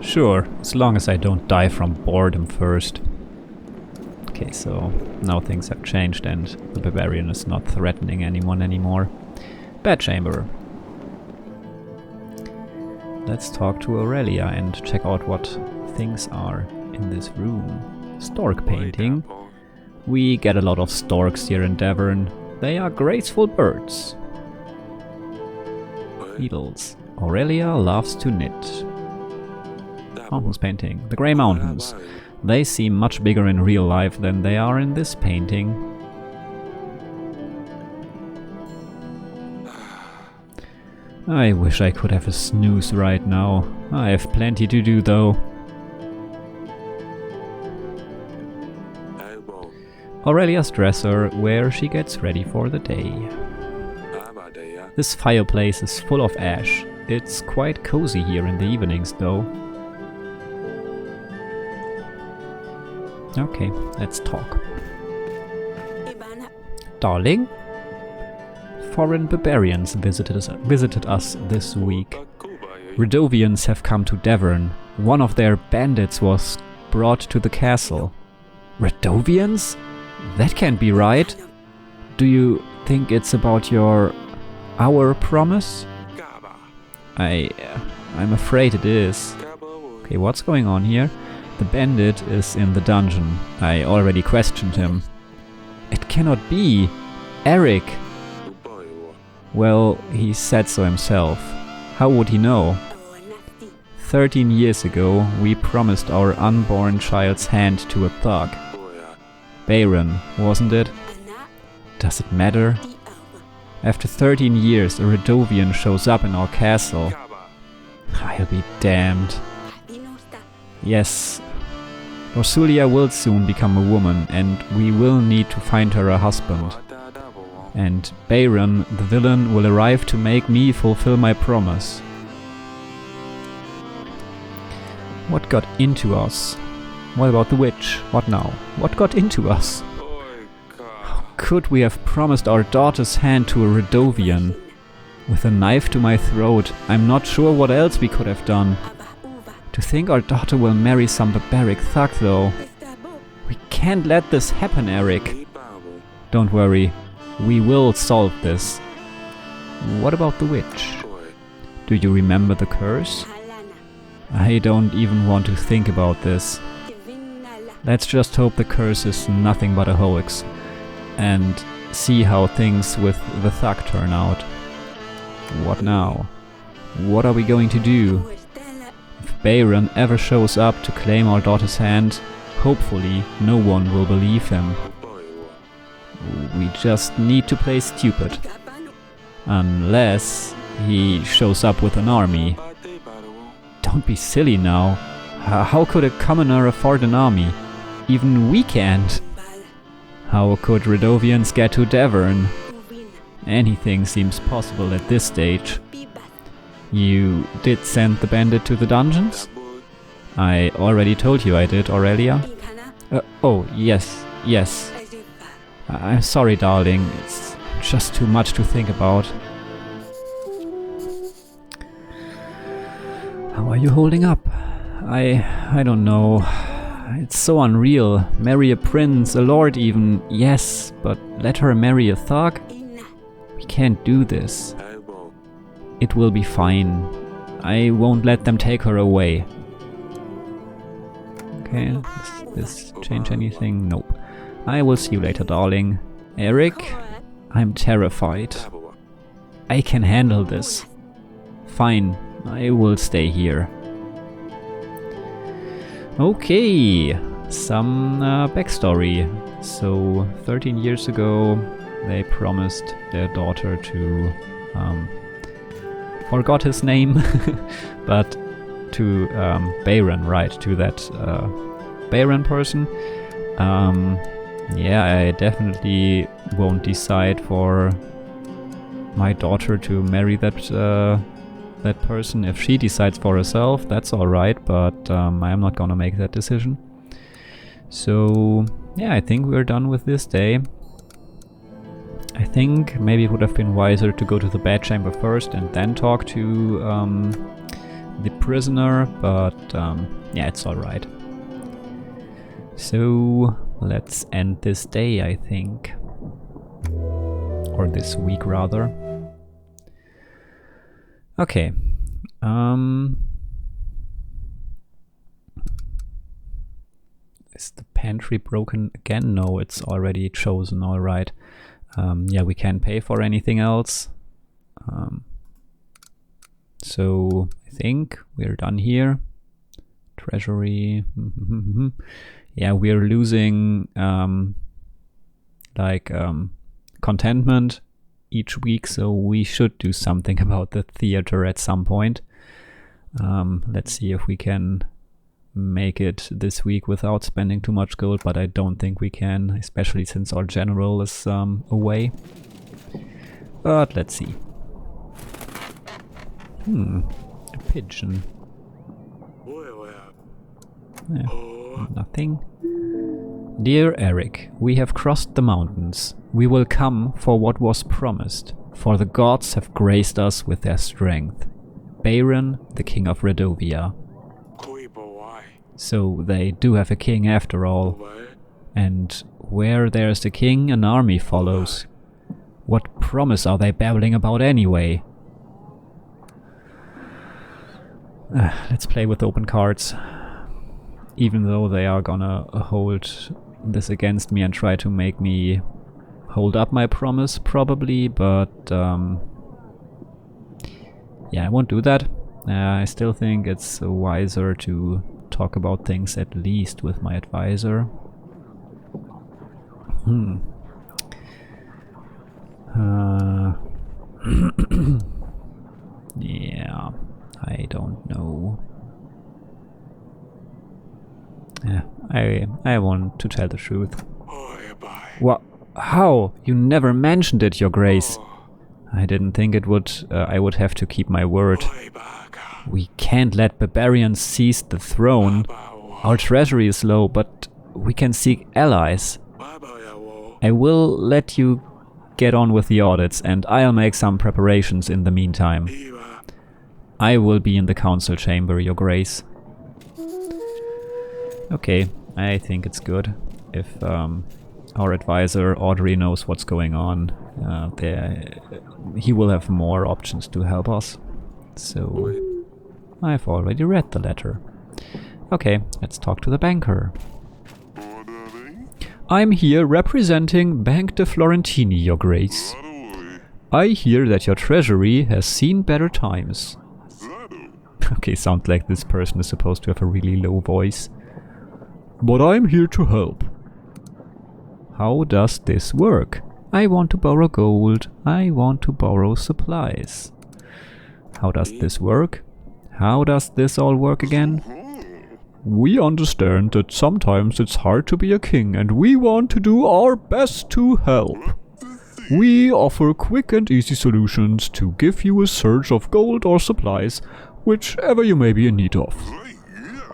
Sure, as long as I don't die from boredom first. Okay, so now things have changed and the barbarian is not threatening anyone anymore. Bedchamber. Let's talk to Aurelia and check out what things are in this room. Stork painting. We get a lot of storks here in Davern. They are graceful birds. Beetles. Aurelia loves to knit. Mountains painting. The Grey Mountains. They seem much bigger in real life than they are in this painting. I wish I could have a snooze right now. I have plenty to do though. Aurelia's dresser, where she gets ready for the day. This fireplace is full of ash. It's quite cozy here in the evenings though. Okay, let's talk. Darling? Foreign barbarians visited us this week. Redovians have come to Devon. One of their bandits was brought to the castle. Redovians? That can't be right. Do you think it's about our promise? I'm afraid it is. Okay, what's going on here? The bandit is in the dungeon. I already questioned him. It cannot be. Eric. Well, he said so himself. How would he know? 13 years ago, we promised our unborn child's hand to a thug. Baron, wasn't it? Does it matter? After 13 years, a Redovian shows up in our castle. I'll be damned. Yes, Rosulia will soon become a woman, and we will need to find her a husband. And Baron, the villain, will arrive to make me fulfill my promise. What got into us? What about the witch? What now? What got into us? How could we have promised our daughter's hand to a Redovian? With a knife to my throat, I'm not sure what else we could have done. To think our daughter will marry some barbaric thug, though. We can't let this happen, Eric. Don't worry, we will solve this. What about the witch? Do you remember the curse? I don't even want to think about this. Let's just hope the curse is nothing but a hoax, and see how things with the thug turn out. What now? What are we going to do? If Baron ever shows up to claim our daughter's hand, hopefully no one will believe him. We just need to play stupid. Unless he shows up with an army. Don't be silly now. How could a commoner afford an army? Even we can't. How could Redovians get to Devon? Anything seems possible at this stage. You did send the bandit to the dungeons? I already told you I did, Aurelia. Oh, yes. I'm sorry, darling. It's just too much to think about. How are you holding up? I don't know. It's so unreal. Marry a prince, a lord even, yes, but let her marry a thug? We can't do this. It will be fine. I won't let them take her away. Okay, does this change anything? Nope. I will see you later, darling. Eric, I'm terrified. I can handle this. Fine, I will stay here. Okay, some backstory. So, 13 years ago, they promised their daughter to... forgot his name, but to Baron, right, to that Baron person. Yeah, I definitely won't decide for my daughter to marry that person. If she decides for herself, that's alright, but I'm not gonna make that decision. So, yeah, I think we're done with this day. I think maybe it would have been wiser to go to the bedchamber first and then talk to the prisoner, but yeah, it's alright. So let's end this day, I think. Or this week, rather. Okay. Is the pantry broken again? No, it's already chosen, alright. Yeah, we can't pay for anything else. So I think we're done here. Treasury. Yeah, we're losing contentment each week, so we should do something about the theater at some point. Let's see if we can make it this week without spending too much gold, but I don't think we can, especially since our general is away. But let's see. A pigeon. Yeah, nothing. Dear Eric, we have crossed the mountains. We will come for what was promised, for the gods have graced us with their strength. Baron, the king of Redovia. So they do have a king after all. And where there's the king, an army follows. What promise are they babbling about anyway? Let's play with open cards. Even though they are gonna hold this against me and try to make me hold up my promise, probably, but yeah, I won't do that. I still think it's wiser to talk about things at least with my advisor. Yeah, I don't know. Yeah, I want to tell the truth. What? How? You never mentioned it, Your Grace. I didn't think it would. I would have to keep my word. We can't let barbarians seize the throne. Our treasury is low, but we can seek allies. I will let you get on with the audits, and I'll make some preparations in the meantime. I will be in the council chamber, Your Grace. Okay, I think it's good if our advisor Audrey knows what's going on. He will have more options to help us. So I've already read the letter. Okay, let's talk to the banker. I'm here representing Bank de Florentini, Your Grace. I hear that your treasury has seen better times. Okay, sounds like this person is supposed to have a really low voice. But I'm here to help. How does this work? I want to borrow gold. I want to borrow supplies. How does this work? How does this all work again? We understand that sometimes it's hard to be a king, and we want to do our best to help. We offer quick and easy solutions to give you a surge of gold or supplies, whichever you may be in need of.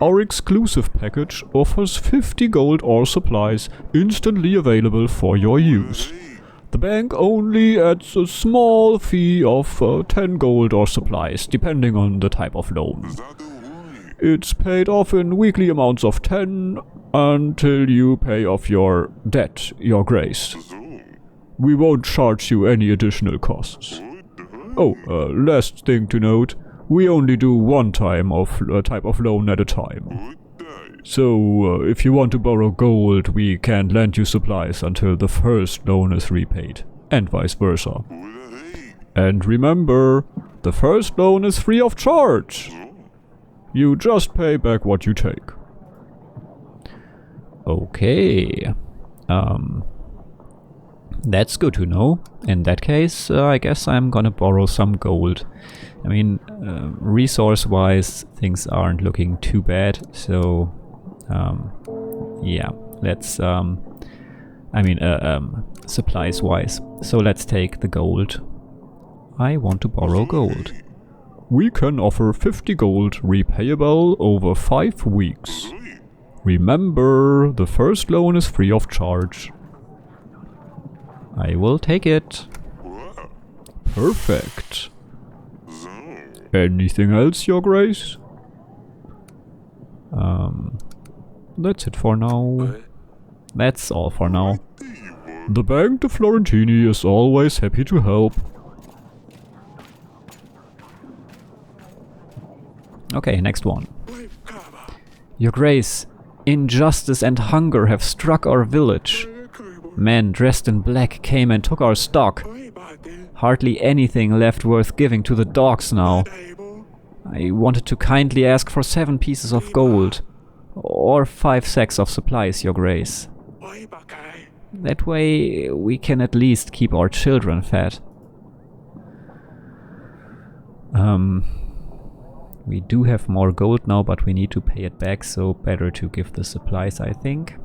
Our exclusive package offers 50 gold or supplies instantly available for your use. The bank only adds a small fee of 10 gold or supplies, depending on the type of loan. It's paid off in weekly amounts of 10 until you pay off your debt, Your Grace. We won't charge you any additional costs. Oh, last thing to note, we only do one type of loan at a time. So, if you want to borrow gold, we can't lend you supplies until the first loan is repaid, and vice versa. And remember, the first loan is free of charge. You just pay back what you take. Okay. That's good to know. In that case, I guess I'm gonna borrow some gold. I mean, resource-wise, things aren't looking too bad, so... yeah, let's... supplies-wise. So let's take the gold. I want to borrow gold. We can offer 50 gold repayable over 5 weeks. Remember, the first loan is free of charge. I will take it. Perfect. Anything else, Your Grace? That's it for now. That's all for now. The Bank de Florentini is always happy to help. Okay, next one. Your Grace, injustice and hunger have struck our village. Men dressed in black came and took our stock. Hardly anything left worth giving to the dogs now. I wanted to kindly ask for 7 pieces of gold. Or 5 sacks of supplies, Your Grace. That way we can at least keep our children fed. We do have more gold now, but we need to pay it back, so better to give the supplies, I think.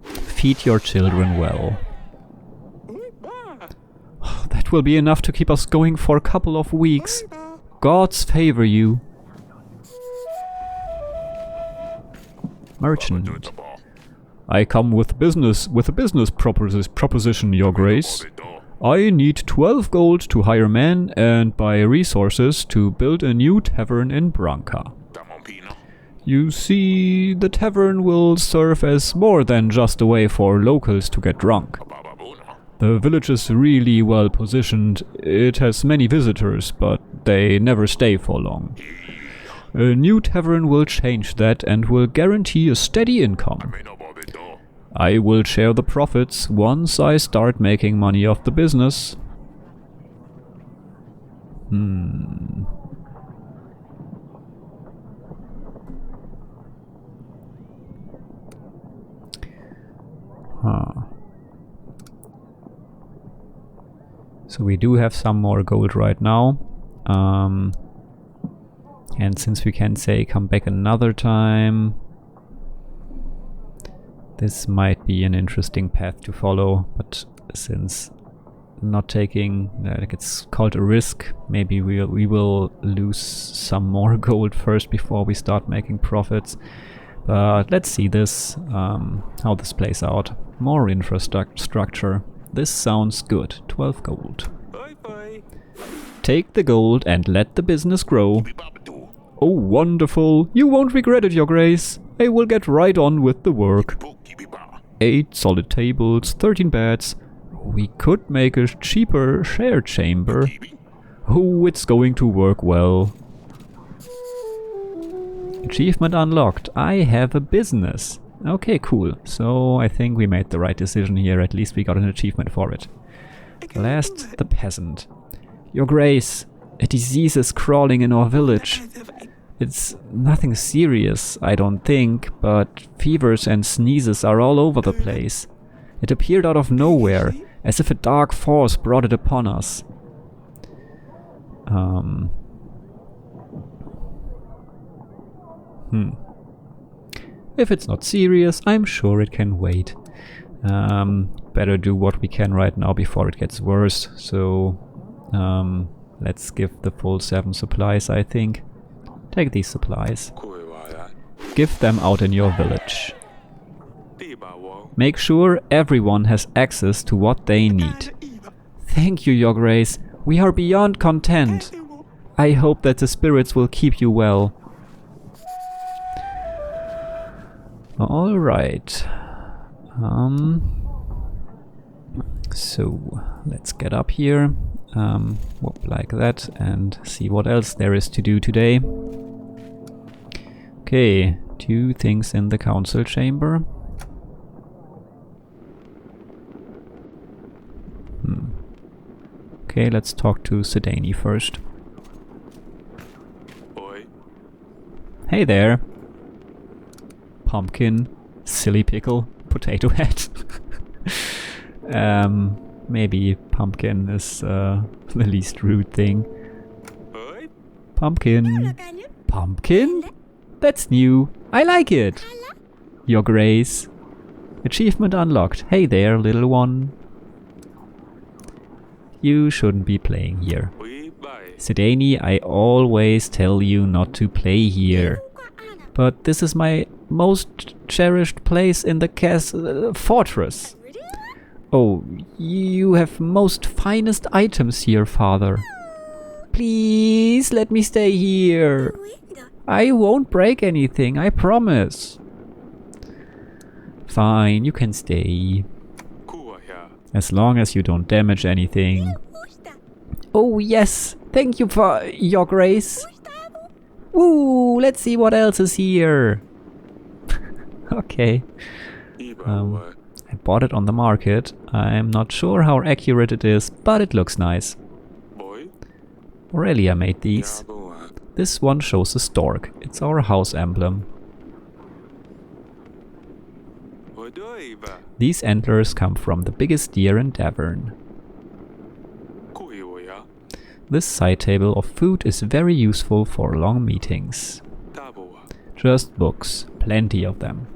Feed your children well. That will be enough to keep us going for a couple of weeks. Gods favor you. Merchant. I come with a business proposition, Your Grace. I need 12 gold to hire men and buy resources to build a new tavern in Branca. You see, the tavern will serve as more than just a way for locals to get drunk. The village is really well positioned. It has many visitors, but they never stay for long. A new tavern will change that and will guarantee a steady income. I will share the profits once I start making money off the business. So we do have some more gold right now. And since we can say come back another time, this might be an interesting path to follow, but since not taking, like it's called a risk, maybe we will lose some more gold first before we start making profits. But let's see this, how this plays out. More infrastructure. This sounds good. 12 gold. Take the gold and let the business grow. Oh, wonderful. You won't regret it, Your Grace. I will get right on with the work. 8 solid tables, 13 beds. We could make a cheaper share chamber. Oh, it's going to work well. Achievement unlocked. I have a business. Okay, cool. So I think we made the right decision here. At least we got an achievement for it. Last, the peasant. Your Grace, a disease is crawling in our village. It's nothing serious, I don't think, but fevers and sneezes are all over the place. It appeared out of nowhere, as if a dark force brought it upon us. If it's not serious, I'm sure it can wait. Better do what we can right now before it gets worse. So, let's give the full 7 supplies, I think. Take these supplies. Give them out in your village. Make sure everyone has access to what they need. Thank you, Your Grace. We are beyond content. I hope that the spirits will keep you well. Alright. So, let's get up here. Whoop, like that, and see what else there is to do today. Okay, 2 things in the council chamber. Okay, let's talk to Sedani first. Hey there. Pumpkin, silly pickle, potato head. Maybe pumpkin is the least rude thing. Pumpkin. Pumpkin? That's new. I like it. Your Grace. Achievement unlocked. Hey there, little one. You shouldn't be playing here. Sedani, I always tell you not to play here. But this is my most cherished place in the fortress. Oh, you have most finest items here, father. Please let me stay here. I won't break anything, I promise. Fine, you can stay. As long as you don't damage anything. Oh yes, thank you for Your Grace. Woo, let's see what else is here. Okay. I bought it on the market. I'm not sure how accurate it is, but it looks nice. Aurelia made these. This one shows a stork. It's our house emblem. These antlers come from the biggest deer in Davern. This side table of food is very useful for long meetings. Just books, plenty of them.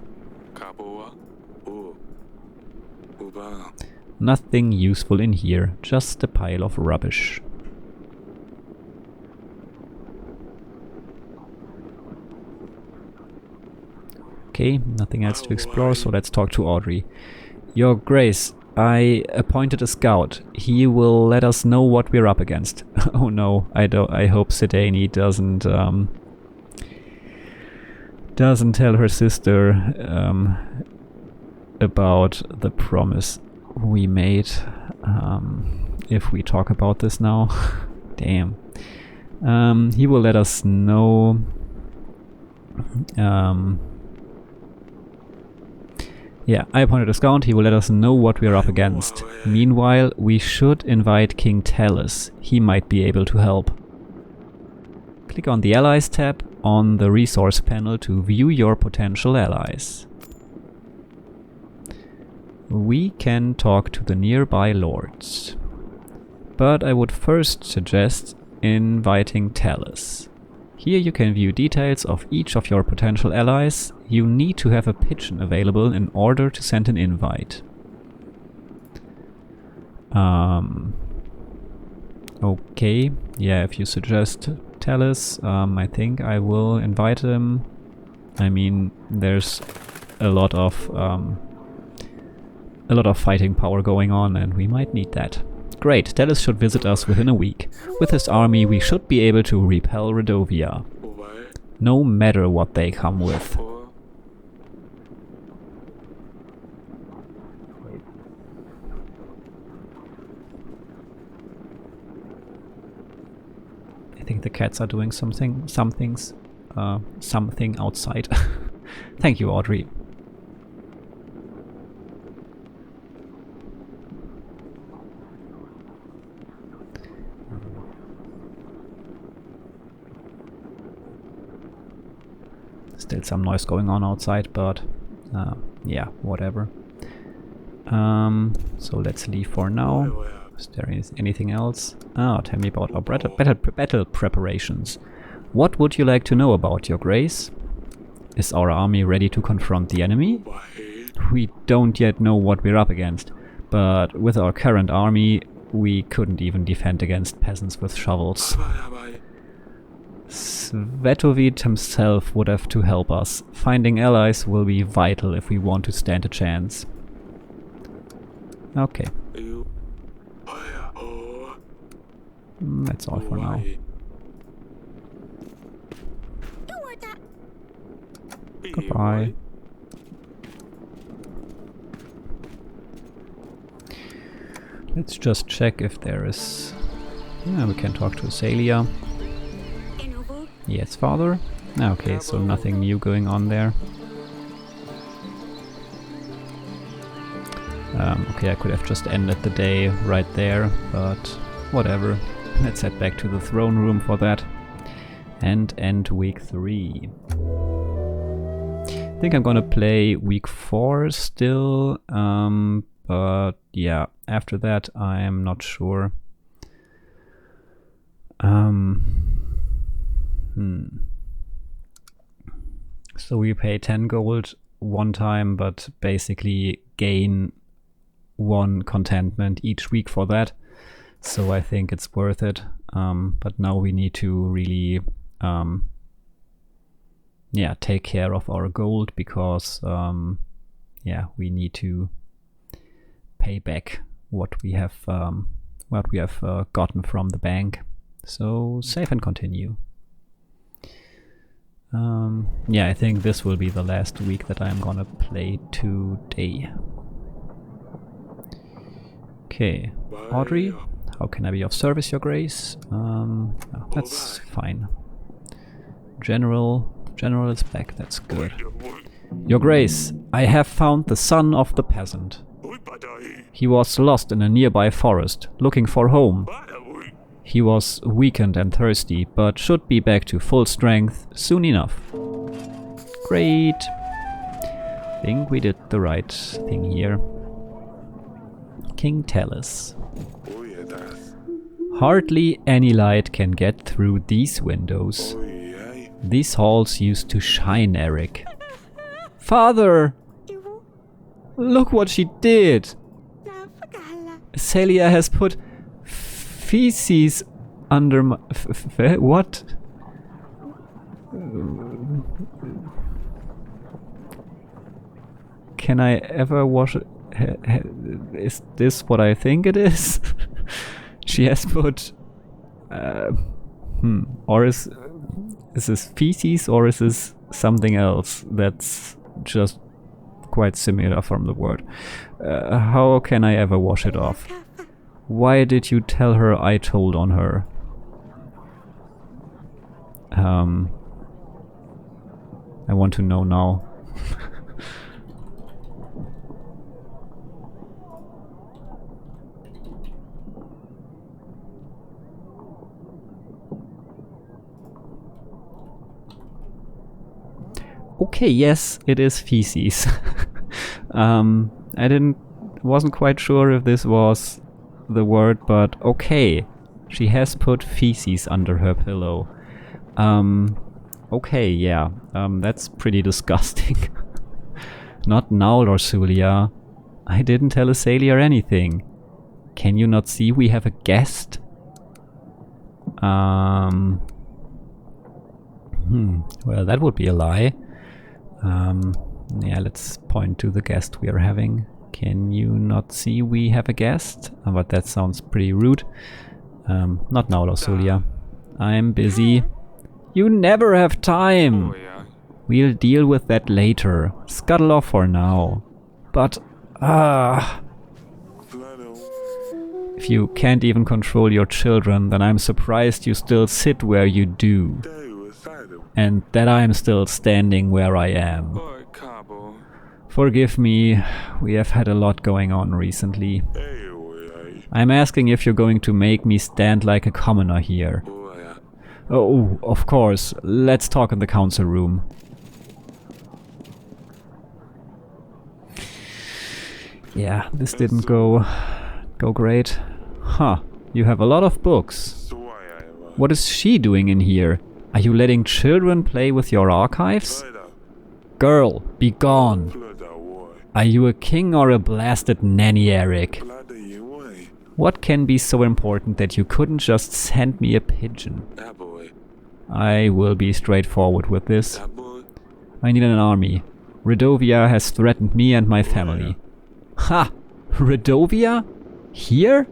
Nothing useful in here, just a pile of rubbish. Okay, nothing else to explore, so let's talk to Audrey. Your Grace, I appointed a scout. He will let us know what we're up against. Oh no, I hope Sidani doesn't tell her sister about the promise we made. If we talk about this now. Damn. He will let us know. Yeah, I appointed a scout. He will let us know what we're up against. Meanwhile, we should invite King Talus. He might be able to help. Click on the Allies tab on the resource panel to view your potential allies. We can talk to the nearby lords. But I would first suggest inviting Talus. Here you can view details of each of your potential allies. You need to have a pigeon available in order to send an invite. Okay, yeah, if you suggest Talus, I think I will invite him. I mean, there's a lot of fighting power going on, and we might need that. Great, Talus should visit us within a week. With his army, we should be able to repel Redovia. No matter what they come with. I think the cats are doing something outside. Thank you, Audrey. Still some noise going on outside, but yeah, whatever. So let's leave for now. Is there anything else? Tell me about our battle preparations. What would you like to know about, Your Grace? Is our army ready to confront the enemy? We don't yet know what we're up against, but with our current army, we couldn't even defend against peasants with shovels. Svetovid himself would have to help us. Finding allies will be vital if we want to stand a chance. Okay. That's all for now. Goodbye. Let's just check if there is... Yeah, we can talk to Azalia. Yes, father? Okay, so nothing new going on there. Okay, I could have just ended the day right there, but whatever. Let's head back to the throne room for that. And end week 3. I think I'm gonna play week 4 still, but yeah, after that I am not sure. So we pay 10 gold one time, but basically gain 1 contentment each week for that. So I think it's worth it. But now we need to really yeah, take care of our gold, because yeah, we need to pay back what we have gotten from the bank. So save and continue. Yeah, I think this will be the last week that I'm gonna play today. Okay, Audrey, how can I be of service, Your Grace? Oh, that's fine. General is back, that's good. Your Grace, I have found the son of the peasant. He was lost in a nearby forest, looking for home. He was weakened and thirsty, but should be back to full strength soon enough. Great! I think we did the right thing here. King Talus. Hardly any light can get through these windows. These halls used to shine, Eric. Father! Look what she did! Celia has put feces under my... what? can I ever wash it? Is this what I think it is? She has put... Or is this feces or is this something else that's just quite similar from the word? How can I ever wash it off? Why did you tell her I told on her? I want to know now. Okay, yes, it is feces. I wasn't quite sure if this was the word, but okay. She has put feces under her pillow. Okay, yeah. That's pretty disgusting. Not now, Lorsulia. I didn't tell Asalia anything. Can you not see we have a guest? Well, that would be a lie. Yeah, let's point to the guest we are having. Can you not see we have a guest? But that sounds pretty rude. Not now, Lorsulia. I'm busy. You never have time! We'll deal with that later. Scuttle off for now. But, if you can't even control your children, then I'm surprised you still sit where you do. And that I'm still standing where I am. Forgive me, we have had a lot going on recently. I'm asking if you're going to make me stand like a commoner here. Oh, of course. Let's talk in the council room. Yeah, this didn't go great. Huh, you have a lot of books. What is she doing in here? Are you letting children play with your archives? Girl, be gone. Are you a king or a blasted nanny, Eric? What can be so important that you couldn't just send me a pigeon? I will be straightforward with this. I need an army. Redovia has threatened me and my family. Ha! Redovia? Here?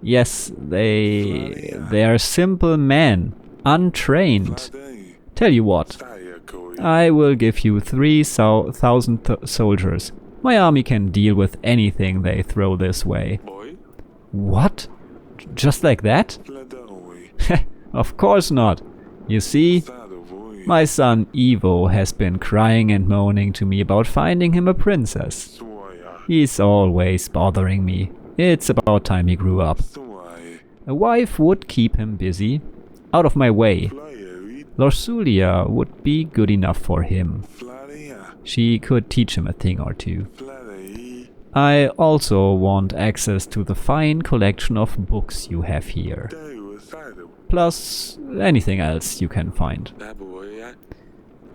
Yes, they are simple men, untrained. Tell you what, I will give you 3,000 soldiers. My army can deal with anything they throw this way. What? Just like that? Of course not. You see, my son Ivo has been crying and moaning to me about finding him a princess. He's always bothering me. It's about time he grew up. A wife would keep him busy. Out of my way. Lorsulia would be good enough for him. She could teach him a thing or two. I also want access to the fine collection of books you have here. Plus anything else you can find.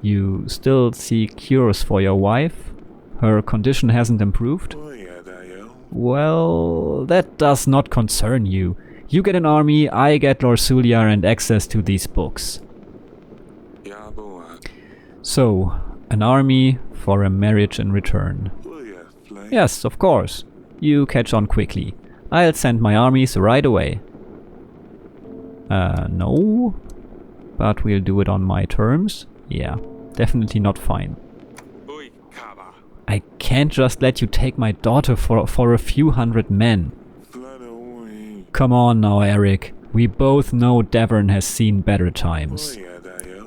You still seek cures for your wife? Her condition hasn't improved? Well, that does not concern you. You get an army, I get Lorsulia and access to these books. So, an army for a marriage in return. Yes, of course. You catch on quickly. I'll send my armies right away. No. But we'll do it on my terms. Yeah, definitely not fine. I can't just let you take my daughter for a few hundred men. Come on now, Eric. We both know Davern has seen better times.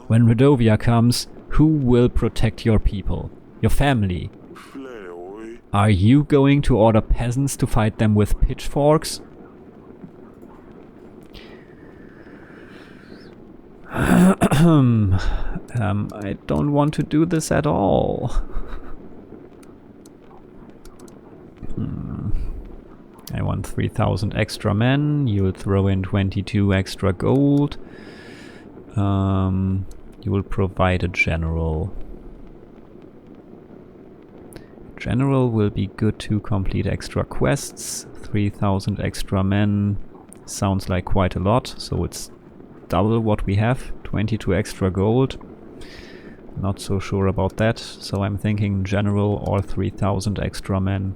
When Redovia comes, who will protect your people? Your family? Are you going to order peasants to fight them with pitchforks? I don't want to do this at all. I want 3,000 extra men. You'll throw in 22 extra gold. You will provide a general. General will be good to complete extra quests. 3,000 extra men sounds like quite a lot, so it's double what we have. 22 extra gold. Not so sure about that, so I'm thinking general or 3,000 extra men.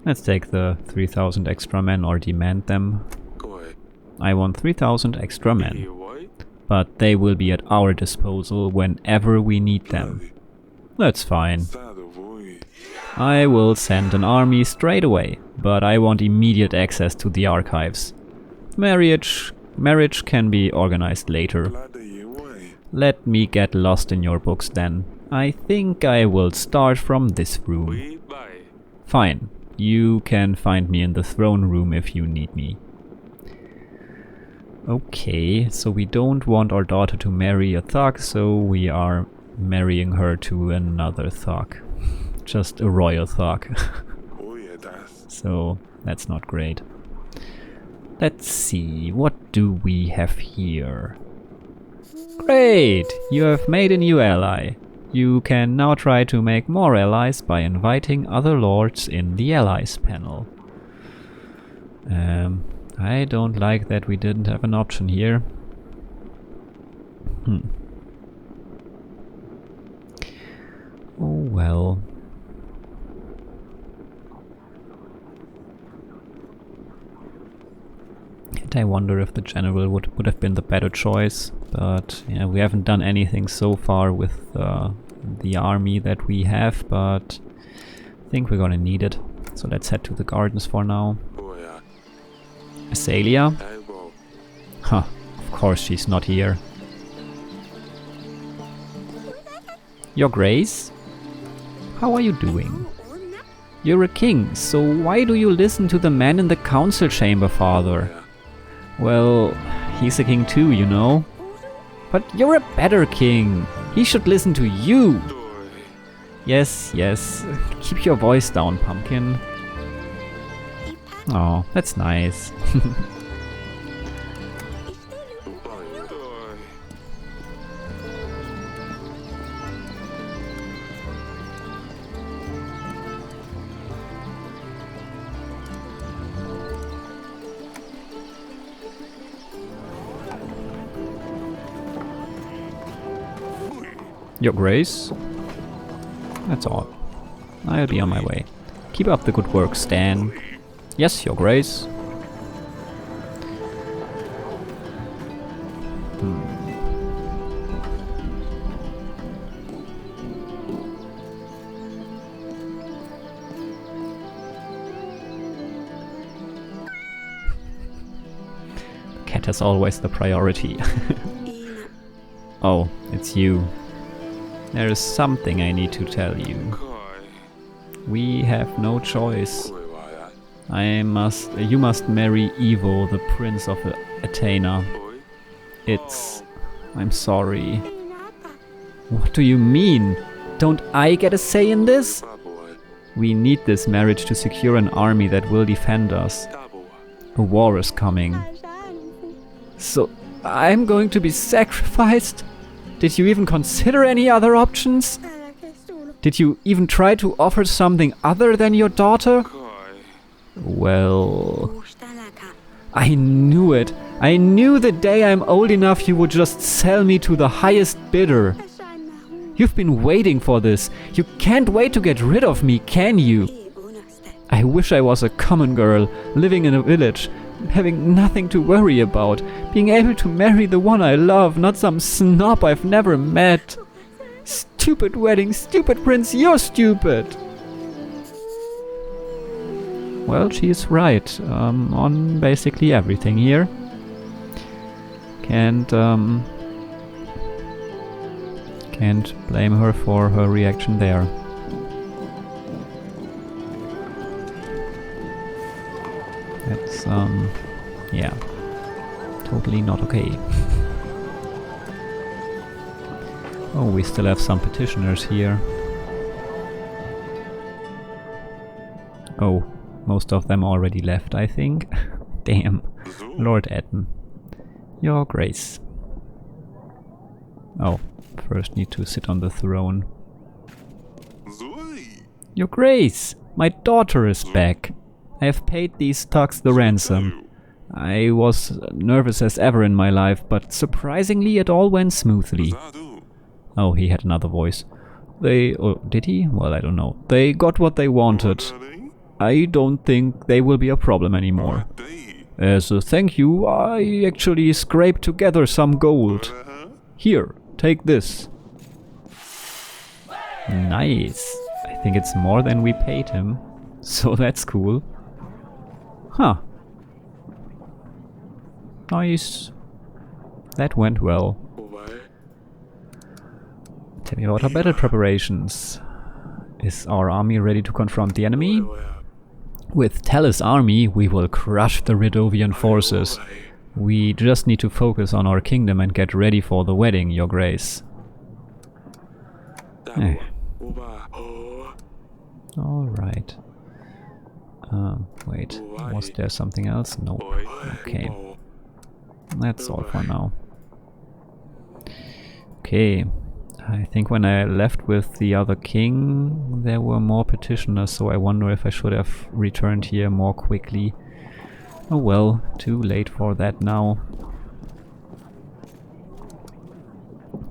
Let's take the 3,000 extra men or demand them. I want 3,000 extra men, but they will be at our disposal whenever we need them. That's fine. I will send an army straight away, but I want immediate access to the archives. Marriage can be organized later. Let me get lost in your books then. I think I will start from this room. Fine. You can find me in the throne room if you need me. Okay, so we don't want our daughter to marry a thug, so we are marrying her to another thug. Just a royal thug. So, that's not great. Let's see, what do we have here? Great! You have made a new ally. You can now try to make more allies by inviting other lords in the allies panel. I don't like that we didn't have an option here. Oh well. And I wonder if the general would have been the better choice. But yeah, we haven't done anything so far with the army that we have, but I think we're gonna need it. So let's head to the gardens for now. Azalea? Huh, of course she's not here. Your Grace? How are you doing? You're a king, so why do you listen to the man in the council chamber, father? Well, he's a king too, you know. But you're a better king. He should listen to you. Yes, yes. Keep your voice down, pumpkin. Oh, that's nice. Your Grace? That's odd. I'll be on my way. Keep up the good work, Stan. Yes, Your Grace. The cat is always the priority. Oh, it's you. There is something I need to tell you. We have no choice. You must marry Evo, the prince of Athena. I'm sorry. What do you mean? Don't I get a say in this? We need this marriage to secure an army that will defend us. A war is coming. So, I'm going to be sacrificed? Did you even consider any other options? Did you even try to offer something other than your daughter? Well... I knew it. I knew the day I'm old enough you would just sell me to the highest bidder. You've been waiting for this. You can't wait to get rid of me, can you? I wish I was a common girl, living in a village, having nothing to worry about, being able to marry the one I love, not some snob I've never met. Stupid wedding, stupid prince, you're stupid! Well, she's right, on basically everything here. Can't blame her for her reaction there. That's, yeah, totally not okay. Oh, we still have some petitioners here. Oh, most of them already left, I think. Damn. Lord Etten. Your Grace. Oh, first need to sit on the throne. Your Grace! My daughter is back! I have paid these thugs the ransom. I was nervous as ever in my life, but surprisingly it all went smoothly. Oh, he had another voice. Oh, did he? Well, I don't know. They got what they wanted. I don't think they will be a problem anymore. As a thank you, I actually scraped together some gold. Here, take this. Nice. I think it's more than we paid him. So that's cool. Huh. Nice. That went well. Tell me about our battle preparations. Is our army ready to confront the enemy? With Talus' army, we will crush the Ridovian forces. We just need to focus on our kingdom and get ready for the wedding, Your Grace. Alright. Wait, was there something else? No. Okay. That's all for now. Okay. I think when I left with the other king, there were more petitioners, so I wonder if I should have returned here more quickly. Oh well, too late for that now.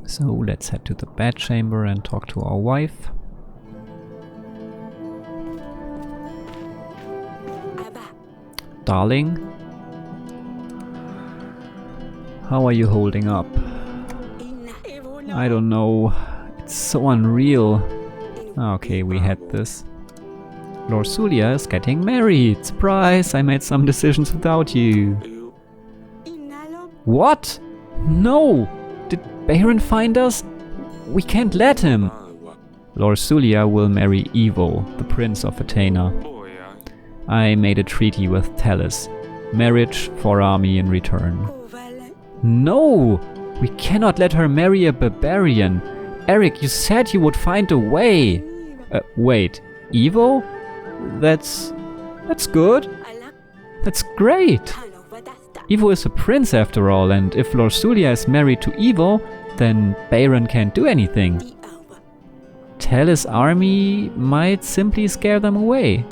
So let's head to the bedchamber and talk to our wife. Darling, how are you holding up? I don't know. It's so unreal. Okay, we had this. Lorsulia is getting married. Surprise! I made some decisions without you. What? No! Did Baron find us? We can't let him. Lorsulia will marry Evo, the Prince of Athena. I made a treaty with Talus. Marriage for army in return. No! We cannot let her marry a barbarian. Eric, you said you would find a way. Wait, Evo? That's good. That's great. Evo is a prince after all, and if Lorsulia is married to Evo, then Baron can't do anything. Talus' army might simply scare them away.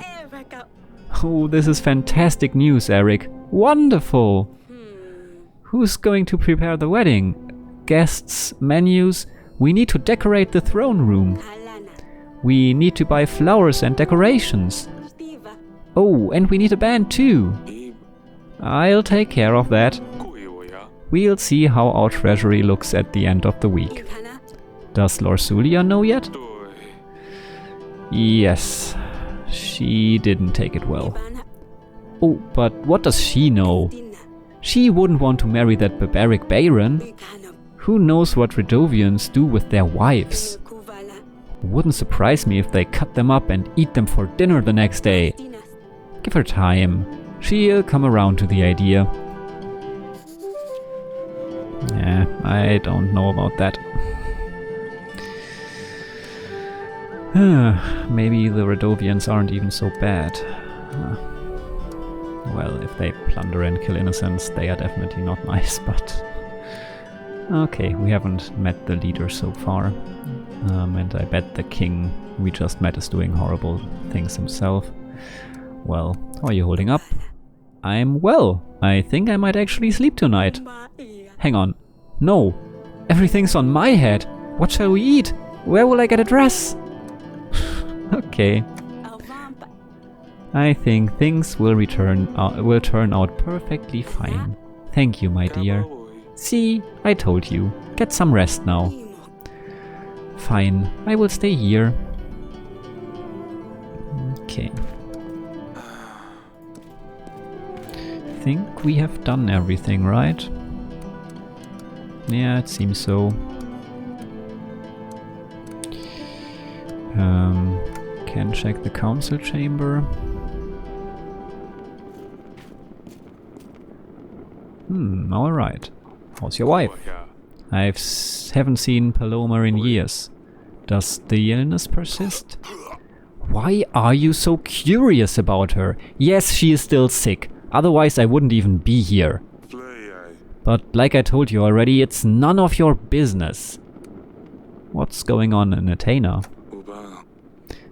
Oh, this is fantastic news, Eric. Wonderful! Who's going to prepare the wedding? Guests, menus? We need to decorate the throne room. We need to buy flowers and decorations. Oh, and we need a band too. I'll take care of that. We'll see how our treasury looks at the end of the week. Does Lorsulia know yet? Yes. She didn't take it well. Oh, but what does she know? She wouldn't want to marry that barbaric Baron. Who knows what Ridovians do with their wives? Wouldn't surprise me if they cut them up and eat them for dinner the next day. Give her time. She'll come around to the idea. Yeah, I don't know about that. Maybe the Ridovians aren't even so bad. Well, if they plunder and kill innocents, they are definitely not nice, but... Okay, we haven't met the leader so far. And I bet the king we just met is doing horrible things himself. Well, how are you holding up? I'm well. I think I might actually sleep tonight. Hang on. No. Everything's on my head. What shall we eat? Where will I get a dress? Okay. I think things will turn out perfectly fine. Thank you, my dear. See, I told you. Get some rest now. Fine, I will stay here. Okay. Think we have done everything, right? Yeah, it seems so. Can check the council chamber. Alright. How's your wife? I haven't seen Paloma in years. Does the illness persist? Why are you so curious about her? Yes, she is still sick. Otherwise I wouldn't even be here. But like I told you already, it's none of your business. What's going on in Athena?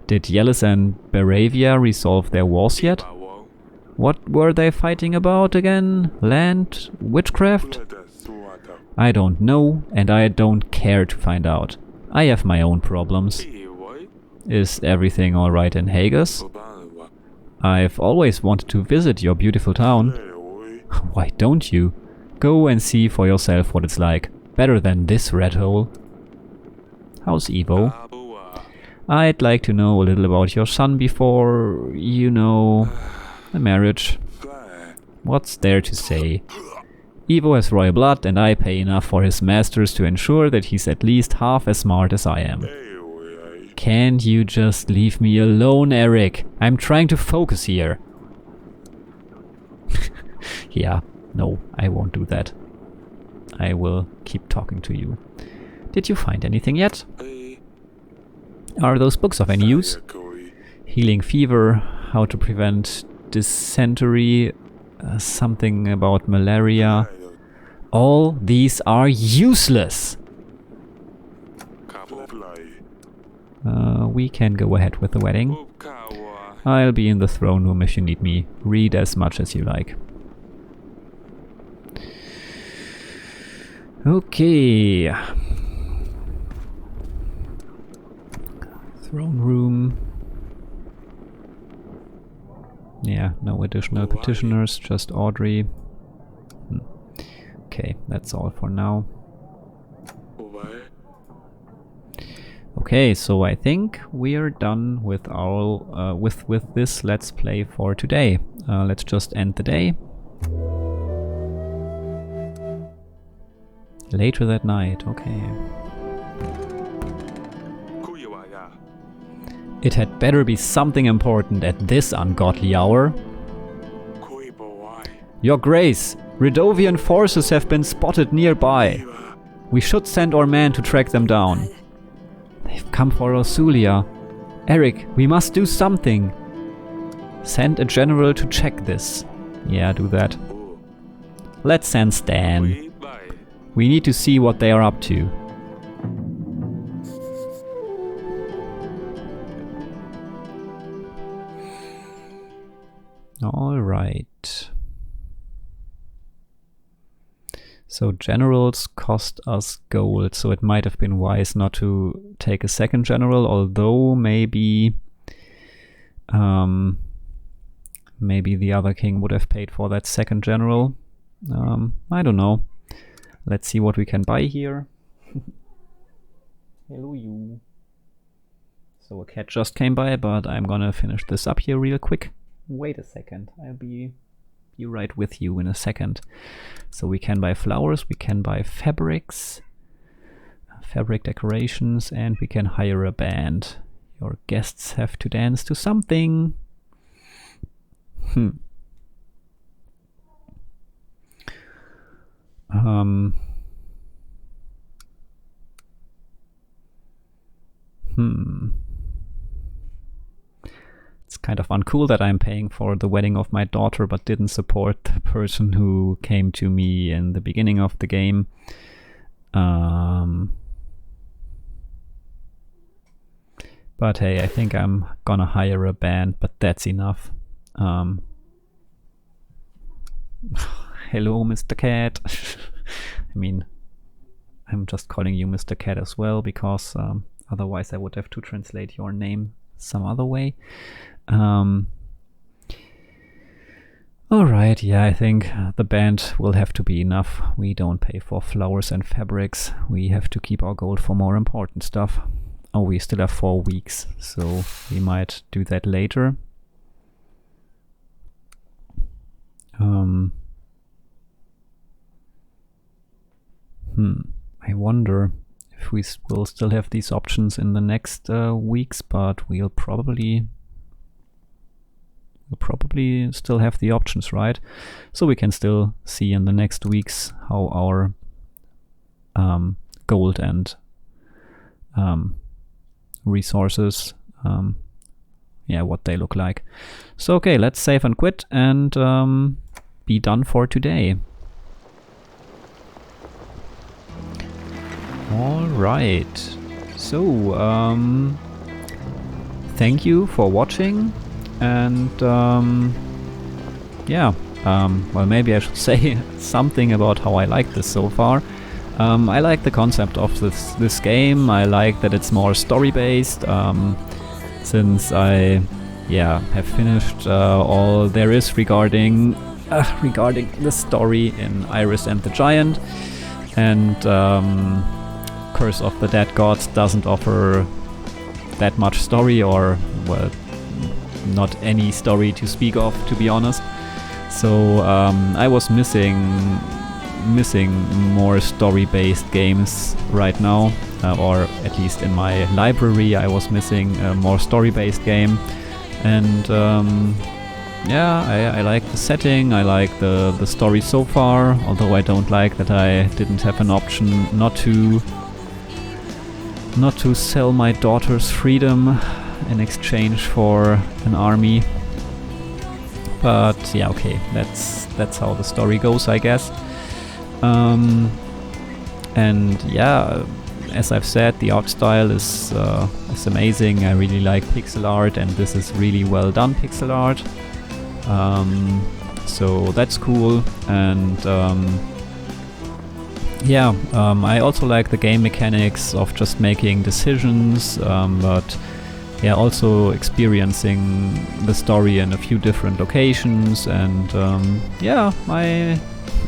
Did Yellis and Baravia resolve their wars yet? What were they fighting about again? Land? Witchcraft? I don't know, and I don't care to find out. I have my own problems. Is everything alright in Hagus? I've always wanted to visit your beautiful town. Why don't you? Go and see for yourself what it's like. Better than this rat hole. How's Evo? I'd like to know a little about your son before, you know, the marriage. What's there to say? Evo has royal blood and I pay enough for his masters to ensure that he's at least half as smart as I am. Can't you just leave me alone, Eric? I'm trying to focus here. Yeah, no, I won't do that. I will keep talking to you. Did you find anything yet? Are those books of any use? Healing fever, how to prevent dysentery, something about malaria. All these are useless! We can go ahead with the wedding. I'll be in the throne room if you need me. Read as much as you like. Okay. Throne room. Yeah, no additional petitioners, just Audrey. Okay, that's all for now. Okay, so I think we are done with our with this Let's Play for today. Let's just end the day. Later that night, okay. It had better be something important at this ungodly hour. Your Grace, Ridovian forces have been spotted nearby. We should send our men to track them down. They've come for Rosulia. Eric, we must do something. Send a general to check this. Yeah, do that. Let's send Stan. We need to see what they are up to. Alright. So generals cost us gold, so it might have been wise not to take a second general, although maybe maybe the other king would have paid for that second general. I don't know. Let's see what we can buy here. Hello you. So a cat just came by, but I'm gonna finish this up here real quick. Wait a second, I'll be right with you in a second. So we can buy flowers, we can buy fabrics, fabric decorations, and we can hire a band. Your guests have to dance to something. It's kind of uncool that I'm paying for the wedding of my daughter but didn't support the person who came to me in the beginning of the game. But hey, I think I'm gonna hire a band, but that's enough. Hello, Mr. Cat. I mean, I'm just calling you Mr. Cat as well, because otherwise I would have to translate your name some other way. Alright, yeah, I think the band will have to be enough. We don't pay for flowers and fabrics. We have to keep our gold for more important stuff. Oh, we still have 4 weeks, so we might do that later. I wonder if we will still have these options in the next weeks, but we'll probably still have the options, right? So we can still see in the next weeks how our gold and resources, yeah, what they look like. So okay, let's save and quit and be done for today. Alright, so thank you for watching, and yeah, well, maybe I should say something about how I like this so far. I like the concept of this game. I like that it's more story-based, since I have finished all there is regarding the story in Iris and the Giant, and Curse of the Dead Gods doesn't offer that much story, or well, not any story to speak of, to be honest. So I was missing more story-based games right now, or at least in my library I was missing a more story-based game. And I like the setting, I like the story so far, although I don't like that I didn't have an option not to sell my daughter's freedom in exchange for an army. But yeah, okay, that's how the story goes, I guess. And yeah, as I've said, the art style is amazing. I really like pixel art, and this is really well done pixel art. So that's cool. And I also like the game mechanics of just making decisions, but yeah, also experiencing the story in a few different locations. And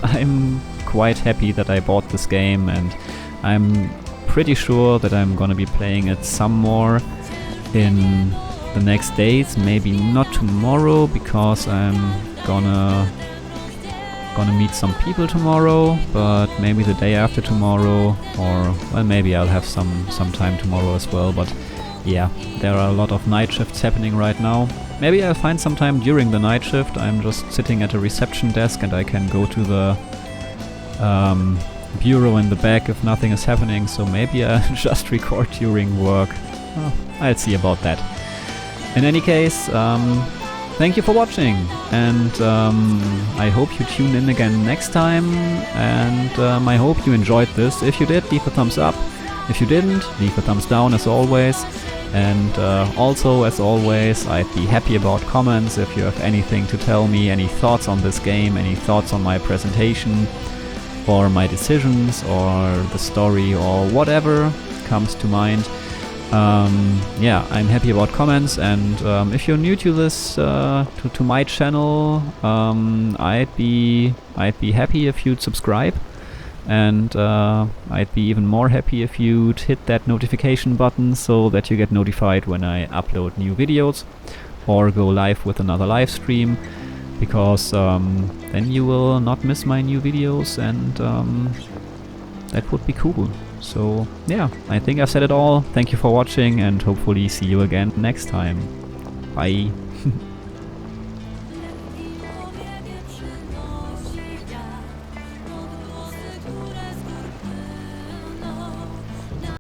I'm quite happy that I bought this game, and I'm pretty sure that I'm gonna be playing it some more in the next days. Maybe not tomorrow, because I'm gonna meet some people tomorrow, but maybe the day after tomorrow, or well, maybe I'll have some time tomorrow as well. But yeah, there are a lot of night shifts happening right now. Maybe I'll find some time during the night shift. I'm just sitting at a reception desk, and I can go to the bureau in the back if nothing is happening, so maybe I'll just record during work. I'll see about that. In any case, thank you for watching, and I hope you tune in again next time, and I hope you enjoyed this. If you did, leave a thumbs up. If you didn't, leave a thumbs down as always. And also, as always, I'd be happy about comments if you have anything to tell me, any thoughts on this game, any thoughts on my presentation, or my decisions, or the story, or whatever comes to mind. I'm happy about comments, and if you're new to this, to my channel, I'd be happy if you'd subscribe, and I'd be even more happy if you'd hit that notification button so that you get notified when I upload new videos or go live with another live stream, because then you will not miss my new videos, and that would be cool. So yeah, I think I've said it all. Thank you for watching, and hopefully see you again next time. Bye.